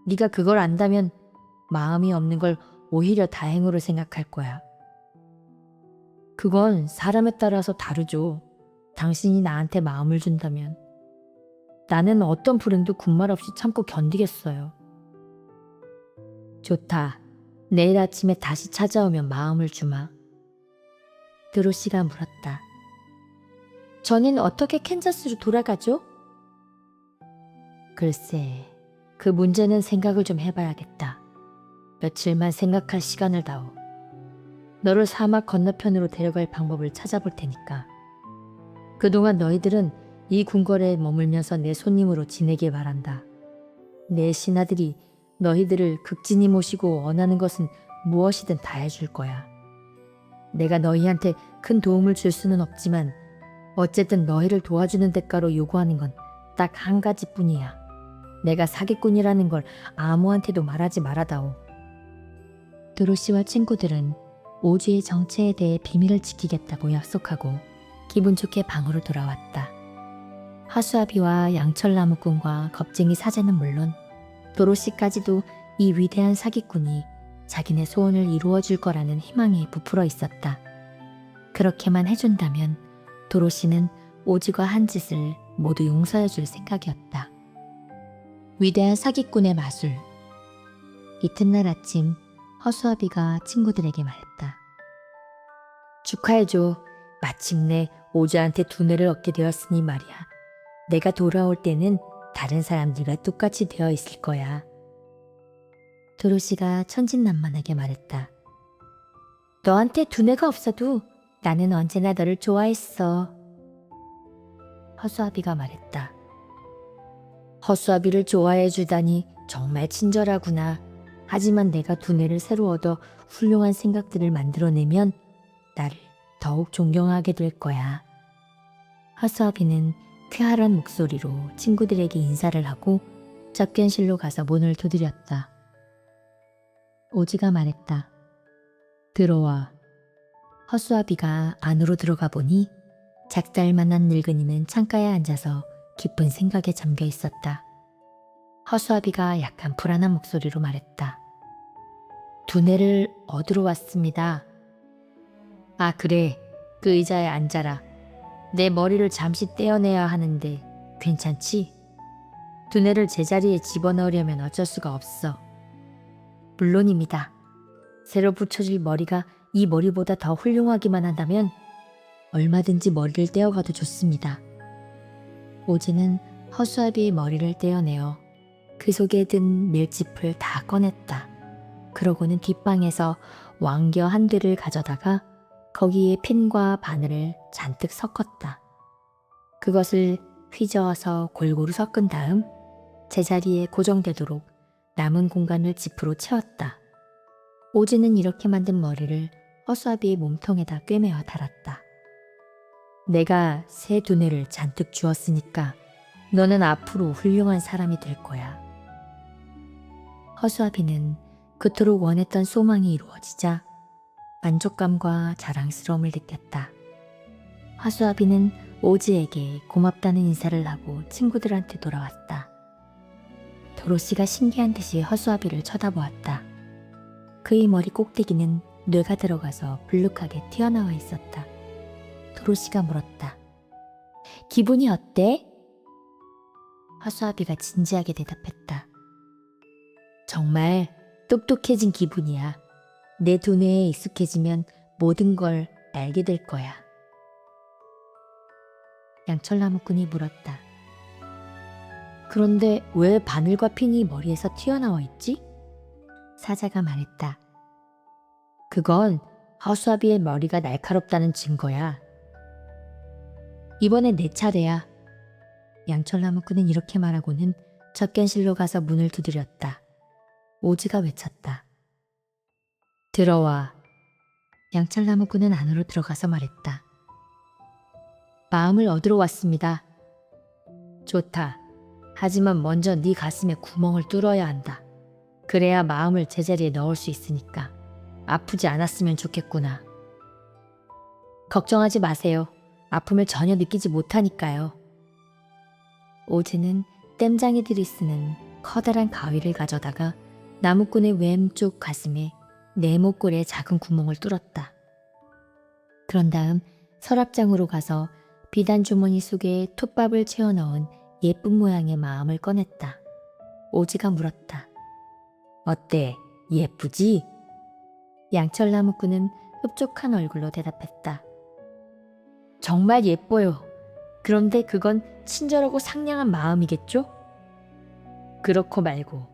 네가 그걸 안다면 마음이 없는 걸 오히려 다행으로 생각할 거야. 그건 사람에 따라서 다르죠. 당신이 나한테 마음을 준다면 나는 어떤 불행도 군말 없이 참고 견디겠어요. 좋다. 내일 아침에 다시 찾아오면 마음을 주마. 드로시가 물었다. 저는 어떻게 캔자스로 돌아가죠? 글쎄, 그 문제는 생각을 좀 해봐야겠다. 며칠만 생각할 시간을 다오. 너를 사막 건너편으로 데려갈 방법을 찾아볼 테니까. 그동안 너희들은 이 궁궐에 머물면서 내 손님으로 지내길 바란다. 내 신하들이 너희들을 극진히 모시고 원하는 것은 무엇이든 다 해줄 거야. 내가 너희한테 큰 도움을 줄 수는 없지만 어쨌든 너희를 도와주는 대가로 요구하는 건 딱 한 가지뿐이야. 내가 사기꾼이라는 걸 아무한테도 말하지 말아다오. 드로시와 친구들은 오주의 정체에 대해 비밀을 지키겠다고 약속하고 기분 좋게 방으로 돌아왔다. 하수아비와 양철나무꾼과 겁쟁이 사제는 물론 도로시까지도 이 위대한 사기꾼이 자기네 소원을 이루어줄 거라는 희망에 부풀어 있었다. 그렇게만 해준다면 도로시는 오즈가 한 짓을 모두 용서해줄 생각이었다. 위대한 사기꾼의 마술. 이튿날 아침 허수아비가 친구들에게 말했다. 축하해줘. 마침내 오즈한테 두뇌를 얻게 되었으니 말이야. 내가 돌아올 때는 다른 사람들과 똑같이 되어 있을 거야. 도로시가 천진난만하게 말했다. 너한테 두뇌가 없어도 나는 언제나 너를 좋아했어. 허수아비가 말했다. 허수아비를 좋아해 주다니 정말 친절하구나. 하지만 내가 두뇌를 새로 얻어 훌륭한 생각들을 만들어내면 나를 더욱 존경하게 될 거야. 허수아비는 쾌활한 목소리로 친구들에게 인사를 하고 접견실로 가서 문을 두드렸다. 오즈가 말했다. 들어와. 허수아비가 안으로 들어가 보니 작달만한 늙은이는 창가에 앉아서 깊은 생각에 잠겨 있었다. 허수아비가 약간 불안한 목소리로 말했다. 두뇌를 얻으러 왔습니다. 아, 그래. 그 의자에 앉아라. 내 머리를 잠시 떼어내야 하는데 괜찮지? 두뇌를 제자리에 집어넣으려면 어쩔 수가 없어. 물론입니다. 새로 붙여질 머리가 이 머리보다 더 훌륭하기만 한다면 얼마든지 머리를 떼어가도 좋습니다. 오즈는 허수아비의 머리를 떼어내어 그 속에 든 밀짚을 다 꺼냈다. 그러고는 뒷방에서 왕겨 한 대를 가져다가 거기에 핀과 바늘을 잔뜩 섞었다. 그것을 휘저어서 골고루 섞은 다음 제자리에 고정되도록 남은 공간을 짚으로 채웠다. 오지는 이렇게 만든 머리를 허수아비의 몸통에다 꿰매어 달았다. 내가 새 두뇌를 잔뜩 주었으니까 너는 앞으로 훌륭한 사람이 될 거야. 허수아비는 그토록 원했던 소망이 이루어지자 만족감과 자랑스러움을 느꼈다. 허수아비는 오즈에게 고맙다는 인사를 하고 친구들한테 돌아왔다. 도로시가 신기한 듯이 허수아비를 쳐다보았다. 그의 머리 꼭대기는 뇌가 들어가서 불룩하게 튀어나와 있었다. 도로시가 물었다. 기분이 어때? 허수아비가 진지하게 대답했다. 정말 똑똑해진 기분이야. 내 두뇌에 익숙해지면 모든 걸 알게 될 거야. 양철나무꾼이 물었다. 그런데 왜 바늘과 핀이 머리에서 튀어나와 있지? 사자가 말했다. 그건 허수아비의 머리가 날카롭다는 증거야. 이번엔 내 차례야. 양철나무꾼은 이렇게 말하고는 접견실로 가서 문을 두드렸다. 오즈가 외쳤다. 들어와. 양철나무꾼은 안으로 들어가서 말했다. 마음을 얻으러 왔습니다. 좋다. 하지만 먼저 네 가슴에 구멍을 뚫어야 한다. 그래야 마음을 제자리에 넣을 수 있으니까. 아프지 않았으면 좋겠구나. 걱정하지 마세요. 아픔을 전혀 느끼지 못하니까요. 오즈는 땜장이들이 쓰는 커다란 가위를 가져다가 나무꾼의 왼쪽 가슴에 네모꼴의 작은 구멍을 뚫었다. 그런 다음 서랍장으로 가서 비단 주머니 속에 톱밥을 채워 넣은 예쁜 모양의 마음을 꺼냈다. 오즈가 물었다. 어때? 예쁘지? 양철나무꾼은 흡족한 얼굴로 대답했다. 정말 예뻐요. 그런데 그건 친절하고 상냥한 마음이겠죠? 그렇고 말고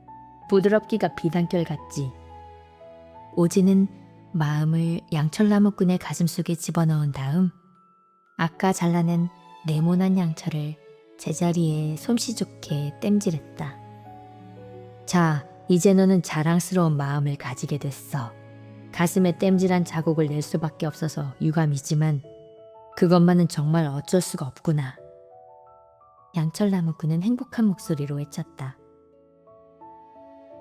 부드럽기가 비단결 같지. 오지는 마음을 양철나무꾼의 가슴속에 집어넣은 다음 아까 잘라낸 네모난 양철을 제자리에 솜씨 좋게 땜질했다. 자, 이제 너는 자랑스러운 마음을 가지게 됐어. 가슴에 땜질한 자국을 낼 수밖에 없어서 유감이지만 그것만은 정말 어쩔 수가 없구나. 양철나무꾼은 행복한 목소리로 외쳤다.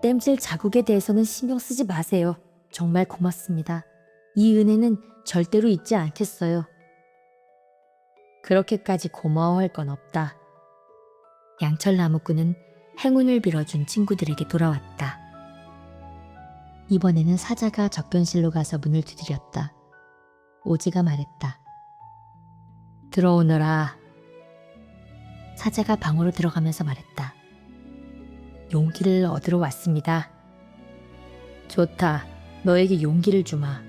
땜질 자국에 대해서는 신경 쓰지 마세요. 정말 고맙습니다. 이 은혜는 절대로 잊지 않겠어요. 그렇게까지 고마워할 건 없다. 양철나무꾼은 행운을 빌어준 친구들에게 돌아왔다. 이번에는 사자가 접견실로 가서 문을 두드렸다. 오지가 말했다. 들어오너라. 사자가 방으로 들어가면서 말했다. 용기를 얻으러 왔습니다. 좋다. 너에게 용기를 주마.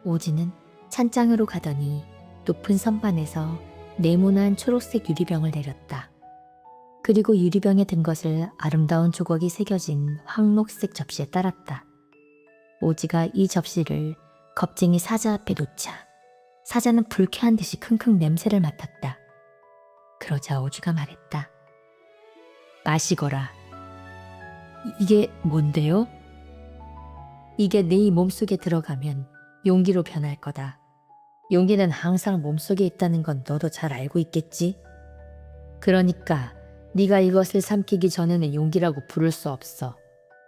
오지는 찬장으로 가더니 높은 선반에서 네모난 초록색 유리병을 내렸다. 그리고 유리병에 든 것을 아름다운 조각이 새겨진 황록색 접시에 따랐다. 오지가 이 접시를 겁쟁이 사자 앞에 놓자 사자는 불쾌한 듯이 킁킁 냄새를 맡았다. 그러자 오지가 말했다. 마시거라. 이게 뭔데요? 이게 네 몸속에 들어가면 용기로 변할 거다. 용기는 항상 몸속에 있다는 건 너도 잘 알고 있겠지? 그러니까 네가 이것을 삼키기 전에는 용기라고 부를 수 없어.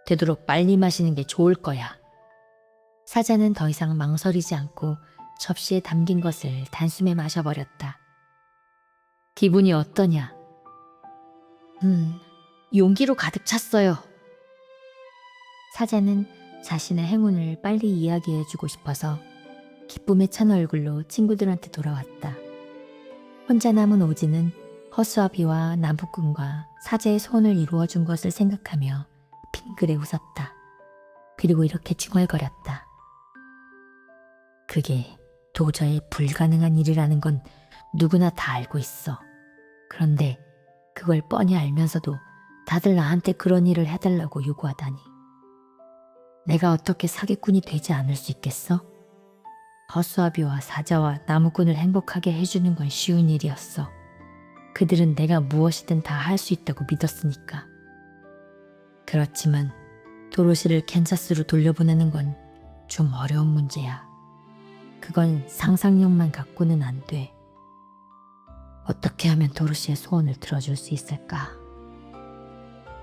되도록 빨리 마시는 게 좋을 거야. 사자는 더 이상 망설이지 않고 접시에 담긴 것을 단숨에 마셔버렸다. 기분이 어떠냐? 용기로 가득 찼어요. 사자는 자신의 행운을 빨리 이야기해주고 싶어서 기쁨에 찬 얼굴로 친구들한테 돌아왔다. 혼자 남은 오지는 허수아비와 나무꾼과 사자의 소원을 이루어준 것을 생각하며 핑그레 웃었다. 그리고 이렇게 중얼거렸다. 그게 도저히 불가능한 일이라는 건 누구나 다 알고 있어. 그런데 그걸 뻔히 알면서도 다들 나한테 그런 일을 해달라고 요구하다니. 내가 어떻게 사기꾼이 되지 않을 수 있겠어? 허수아비와 사자와 나무꾼을 행복하게 해주는 건 쉬운 일이었어. 그들은 내가 무엇이든 다 할 수 있다고 믿었으니까. 그렇지만 도로시를 캔자스로 돌려보내는 건 좀 어려운 문제야. 그건 상상력만 갖고는 안 돼. 어떻게 하면 도로시의 소원을 들어줄 수 있을까?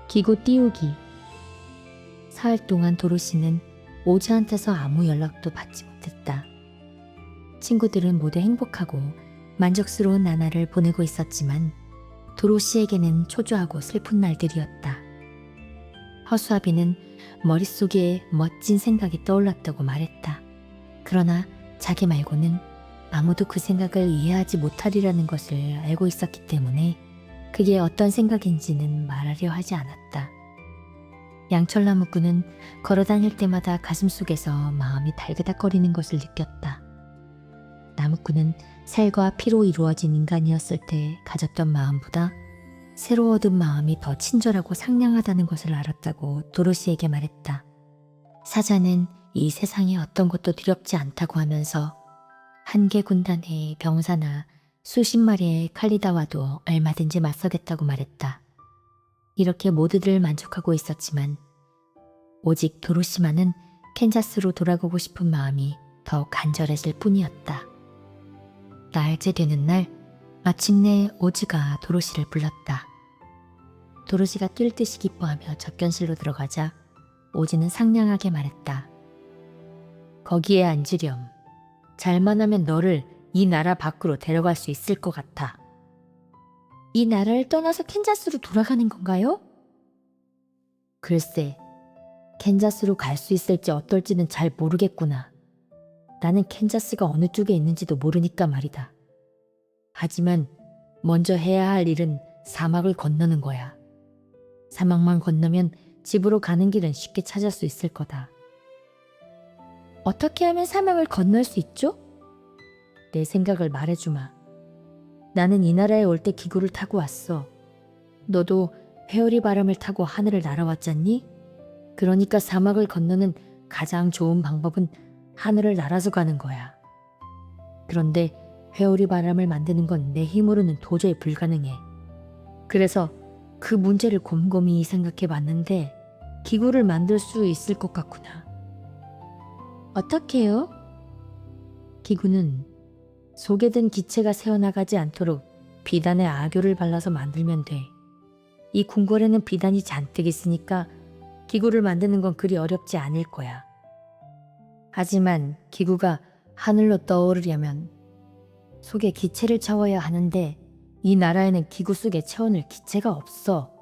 기고 띄우기. 사흘 동안 도로시는 오즈한테서 아무 연락도 받지 못했다. 친구들은 모두 행복하고 만족스러운 나날을 보내고 있었지만 도로시에게는 초조하고 슬픈 날들이었다. 허수아비는 머릿속에 멋진 생각이 떠올랐다고 말했다. 그러나 자기 말고는 아무도 그 생각을 이해하지 못하리라는 것을 알고 있었기 때문에 그게 어떤 생각인지는 말하려 하지 않았다. 양철나무꾼은 걸어다닐 때마다 가슴속에서 마음이 달그닥거리는 것을 느꼈다. 나무꾼은 살과 피로 이루어진 인간이었을 때 가졌던 마음보다 새로 얻은 마음이 더 친절하고 상냥하다는 것을 알았다고 도로시에게 말했다. 사자는 이 세상에 어떤 것도 두렵지 않다고 하면서 한 개 군단의 병사나 수십 마리의 칼리다와도 얼마든지 맞서겠다고 말했다. 이렇게 모두들 만족하고 있었지만 오직 도로시만은 캔자스로 돌아가고 싶은 마음이 더 간절해질 뿐이었다. 날째 되는 날 마침내 오즈가 도로시를 불렀다. 도로시가 뛸 듯이 기뻐하며 접견실로 들어가자 오즈는 상냥하게 말했다. 거기에 앉으렴. 잘만 하면 너를 이 나라 밖으로 데려갈 수 있을 것 같아. 이 나라를 떠나서 캔자스로 돌아가는 건가요? 글쎄, 캔자스로 갈 수 있을지 어떨지는 잘 모르겠구나. 나는 캔자스가 어느 쪽에 있는지도 모르니까 말이다. 하지만 먼저 해야 할 일은 사막을 건너는 거야. 사막만 건너면 집으로 가는 길은 쉽게 찾을 수 있을 거다. 어떻게 하면 사막을 건널 수 있죠? 내 생각을 말해주마. 나는 이 나라에 올 때 기구를 타고 왔어. 너도 회오리 바람을 타고 하늘을 날아왔잖니? 그러니까 사막을 건너는 가장 좋은 방법은 하늘을 날아서 가는 거야. 그런데 회오리 바람을 만드는 건 내 힘으로는 도저히 불가능해. 그래서 그 문제를 곰곰이 생각해 봤는데 기구를 만들 수 있을 것 같구나. 어떻게요? 기구는 속에 든 기체가 새어나가지 않도록 비단에 악교를 발라서 만들면 돼. 이 궁궐에는 비단이 잔뜩 있으니까 기구를 만드는 건 그리 어렵지 않을 거야. 하지만 기구가 하늘로 떠오르려면 속에 기체를 채워야 하는데 이 나라에는 기구 속에 채워넣을 기체가 없어.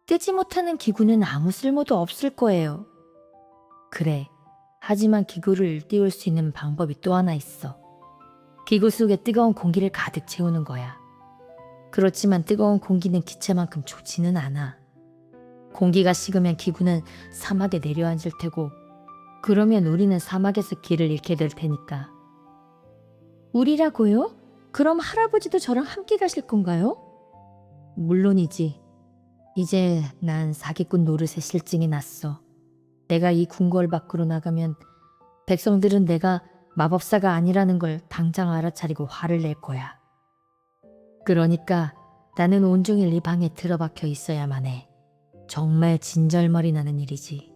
뜨지 못하는 기구는 아무 쓸모도 없을 거예요. 그래. 하지만 기구를 띄울 수 있는 방법이 또 하나 있어. 기구 속에 뜨거운 공기를 가득 채우는 거야. 그렇지만 뜨거운 공기는 기체만큼 좋지는 않아. 공기가 식으면 기구는 사막에 내려앉을 테고 그러면 우리는 사막에서 길을 잃게 될 테니까. 우리라고요? 그럼 할아버지도 저랑 함께 가실 건가요? 물론이지. 이제 난 사기꾼 노릇에 실증이 났어. 내가 이 궁궐 밖으로 나가면 백성들은 내가 마법사가 아니라는 걸 당장 알아차리고 화를 낼 거야. 그러니까 나는 온종일 이 방에 틀어박혀 있어야만 해. 정말 진절머리 나는 일이지.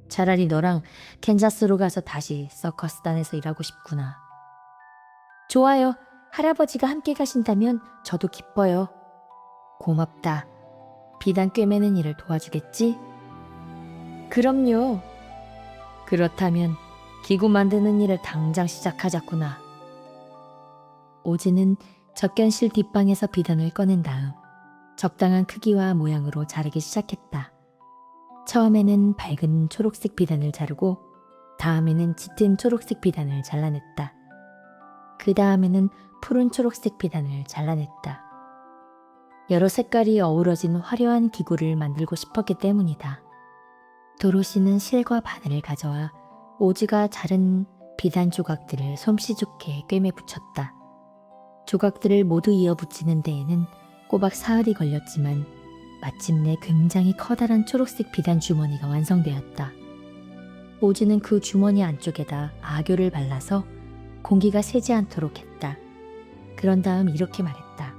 차라리 너랑 캔자스로 가서 다시 서커스단에서 일하고 싶구나. 좋아요. 할아버지가 함께 가신다면 저도 기뻐요. 고맙다. 비단 꿰매는 일을 도와주겠지? 그럼요. 그렇다면 기구 만드는 일을 당장 시작하자꾸나. 오즈는 접견실 뒷방에서 비단을 꺼낸 다음 적당한 크기와 모양으로 자르기 시작했다. 처음에는 밝은 초록색 비단을 자르고 다음에는 짙은 초록색 비단을 잘라냈다. 그 다음에는 푸른 초록색 비단을 잘라냈다. 여러 색깔이 어우러진 화려한 기구를 만들고 싶었기 때문이다. 도로시는 실과 바늘을 가져와 오즈가 자른 비단 조각들을 솜씨 좋게 꿰매 붙였다. 조각들을 모두 이어 붙이는 데에는 꼬박 사흘이 걸렸지만 마침내 굉장히 커다란 초록색 비단 주머니가 완성되었다. 오즈는 그 주머니 안쪽에다 악교를 발라서 공기가 새지 않도록 했다. 그런 다음 이렇게 말했다.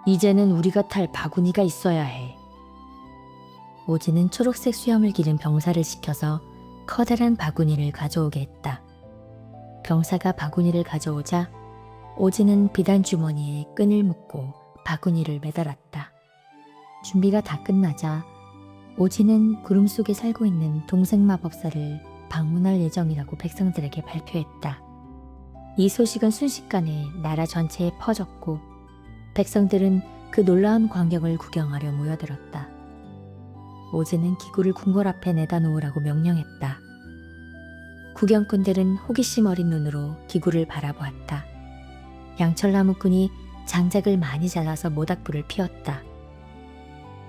이제는 우리가 탈 바구니가 있어야 해. 오지는 초록색 수염을 기른 병사를 시켜서 커다란 바구니를 가져오게 했다. 병사가 바구니를 가져오자 오지는 비단 주머니에 끈을 묶고 바구니를 매달았다. 준비가 다 끝나자 오지는 구름 속에 살고 있는 동생 마법사를 방문할 예정이라고 백성들에게 발표했다. 이 소식은 순식간에 나라 전체에 퍼졌고 백성들은 그 놀라운 광경을 구경하려 모여들었다. 오즈는 기구를 궁궐 앞에 내다 놓으라고 명령했다. 구경꾼들은 호기심 어린 눈으로 기구를 바라보았다. 양철나무꾼이 장작을 많이 잘라서 모닥불을 피웠다.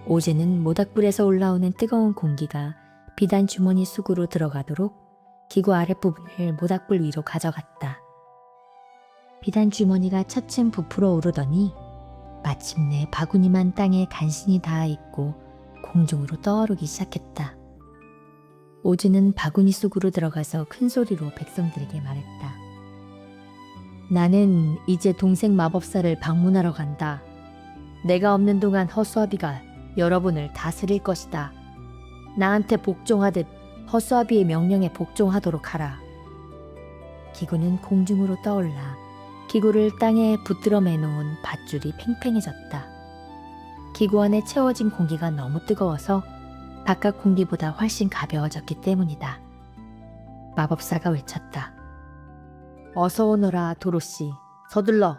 오즈는 모닥불에서 올라오는 뜨거운 공기가 비단 주머니 속으로 들어가도록 기구 아랫부분을 모닥불 위로 가져갔다. 비단 주머니가 차츰 부풀어 오르더니 마침내 바구니만 땅에 간신히 닿아 있고 공중으로 떠오르기 시작했다. 오즈는 바구니 속으로 들어가서 큰 소리로 백성들에게 말했다. 나는 이제 동생 마법사를 방문하러 간다. 내가 없는 동안 허수아비가 여러분을 다스릴 것이다. 나한테 복종하듯 허수아비의 명령에 복종하도록 하라. 기구는 공중으로 떠올라 기구를 땅에 붙들어 매놓은 밧줄이 팽팽해졌다. 기구 안에 채워진 공기가 너무 뜨거워서 바깥 공기보다 훨씬 가벼워졌기 때문이다. 마법사가 외쳤다. 어서 오너라 도로시. 서둘러.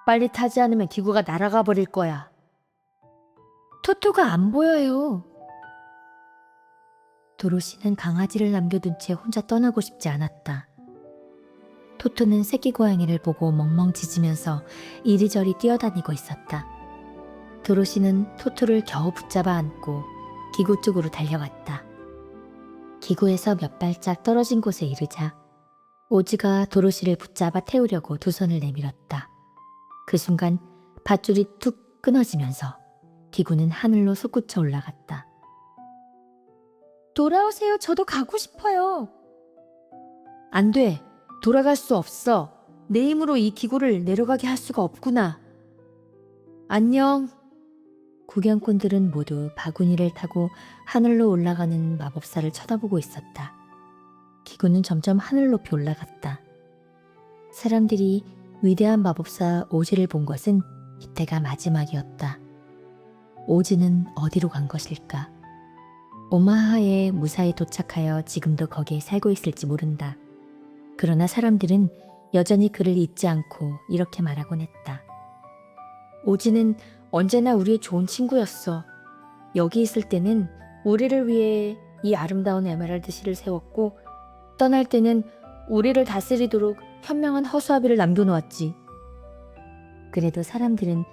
빨리 타지 않으면 기구가 날아가 버릴 거야. 토토가 안 보여요. 도로시는 강아지를 남겨둔 채 혼자 떠나고 싶지 않았다. 토토는 새끼 고양이를 보고 멍멍 짖으면서 이리저리 뛰어다니고 있었다. 도로시는 토토를 겨우 붙잡아 안고 기구 쪽으로 달려갔다. 기구에서 몇 발짝 떨어진 곳에 이르자 오즈가 도로시를 붙잡아 태우려고 두 손을 내밀었다. 그 순간 밧줄이 툭 끊어지면서 기구는 하늘로 솟구쳐 올라갔다. 돌아오세요. 저도 가고 싶어요. 안 돼. 돌아갈 수 없어. 내 힘으로 이 기구를 내려가게 할 수가 없구나. 안녕. 구경꾼들은 모두 바구니를 타고 하늘로 올라가는 마법사를 쳐다보고 있었다. 기구는 점점 하늘 높이 올라갔다. 사람들이 위대한 마법사 오즈를 본 것은 이때가 마지막이었다. 오즈는 어디로 간 것일까? 오마하에 무사히 도착하여 지금도 거기에 살고 있을지 모른다. 그러나 사람들은 여전히 그를 잊지 않고 이렇게 말하곤 했다. 오즈는 언제나 우리의 좋은 친구였어. 여기 있을 때는 우리를 위해 이 아름다운 에메랄드 실을 세웠고 떠날 때는 우리를 다스리도록 현명한 허수아비를 남겨놓았지. 그래도 사람들은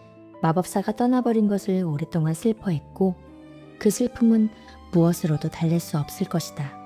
마법사가 떠나버린 것을 오랫동안 슬퍼했고 그 슬픔은 무엇으로도 달랠 수 없을 것이다.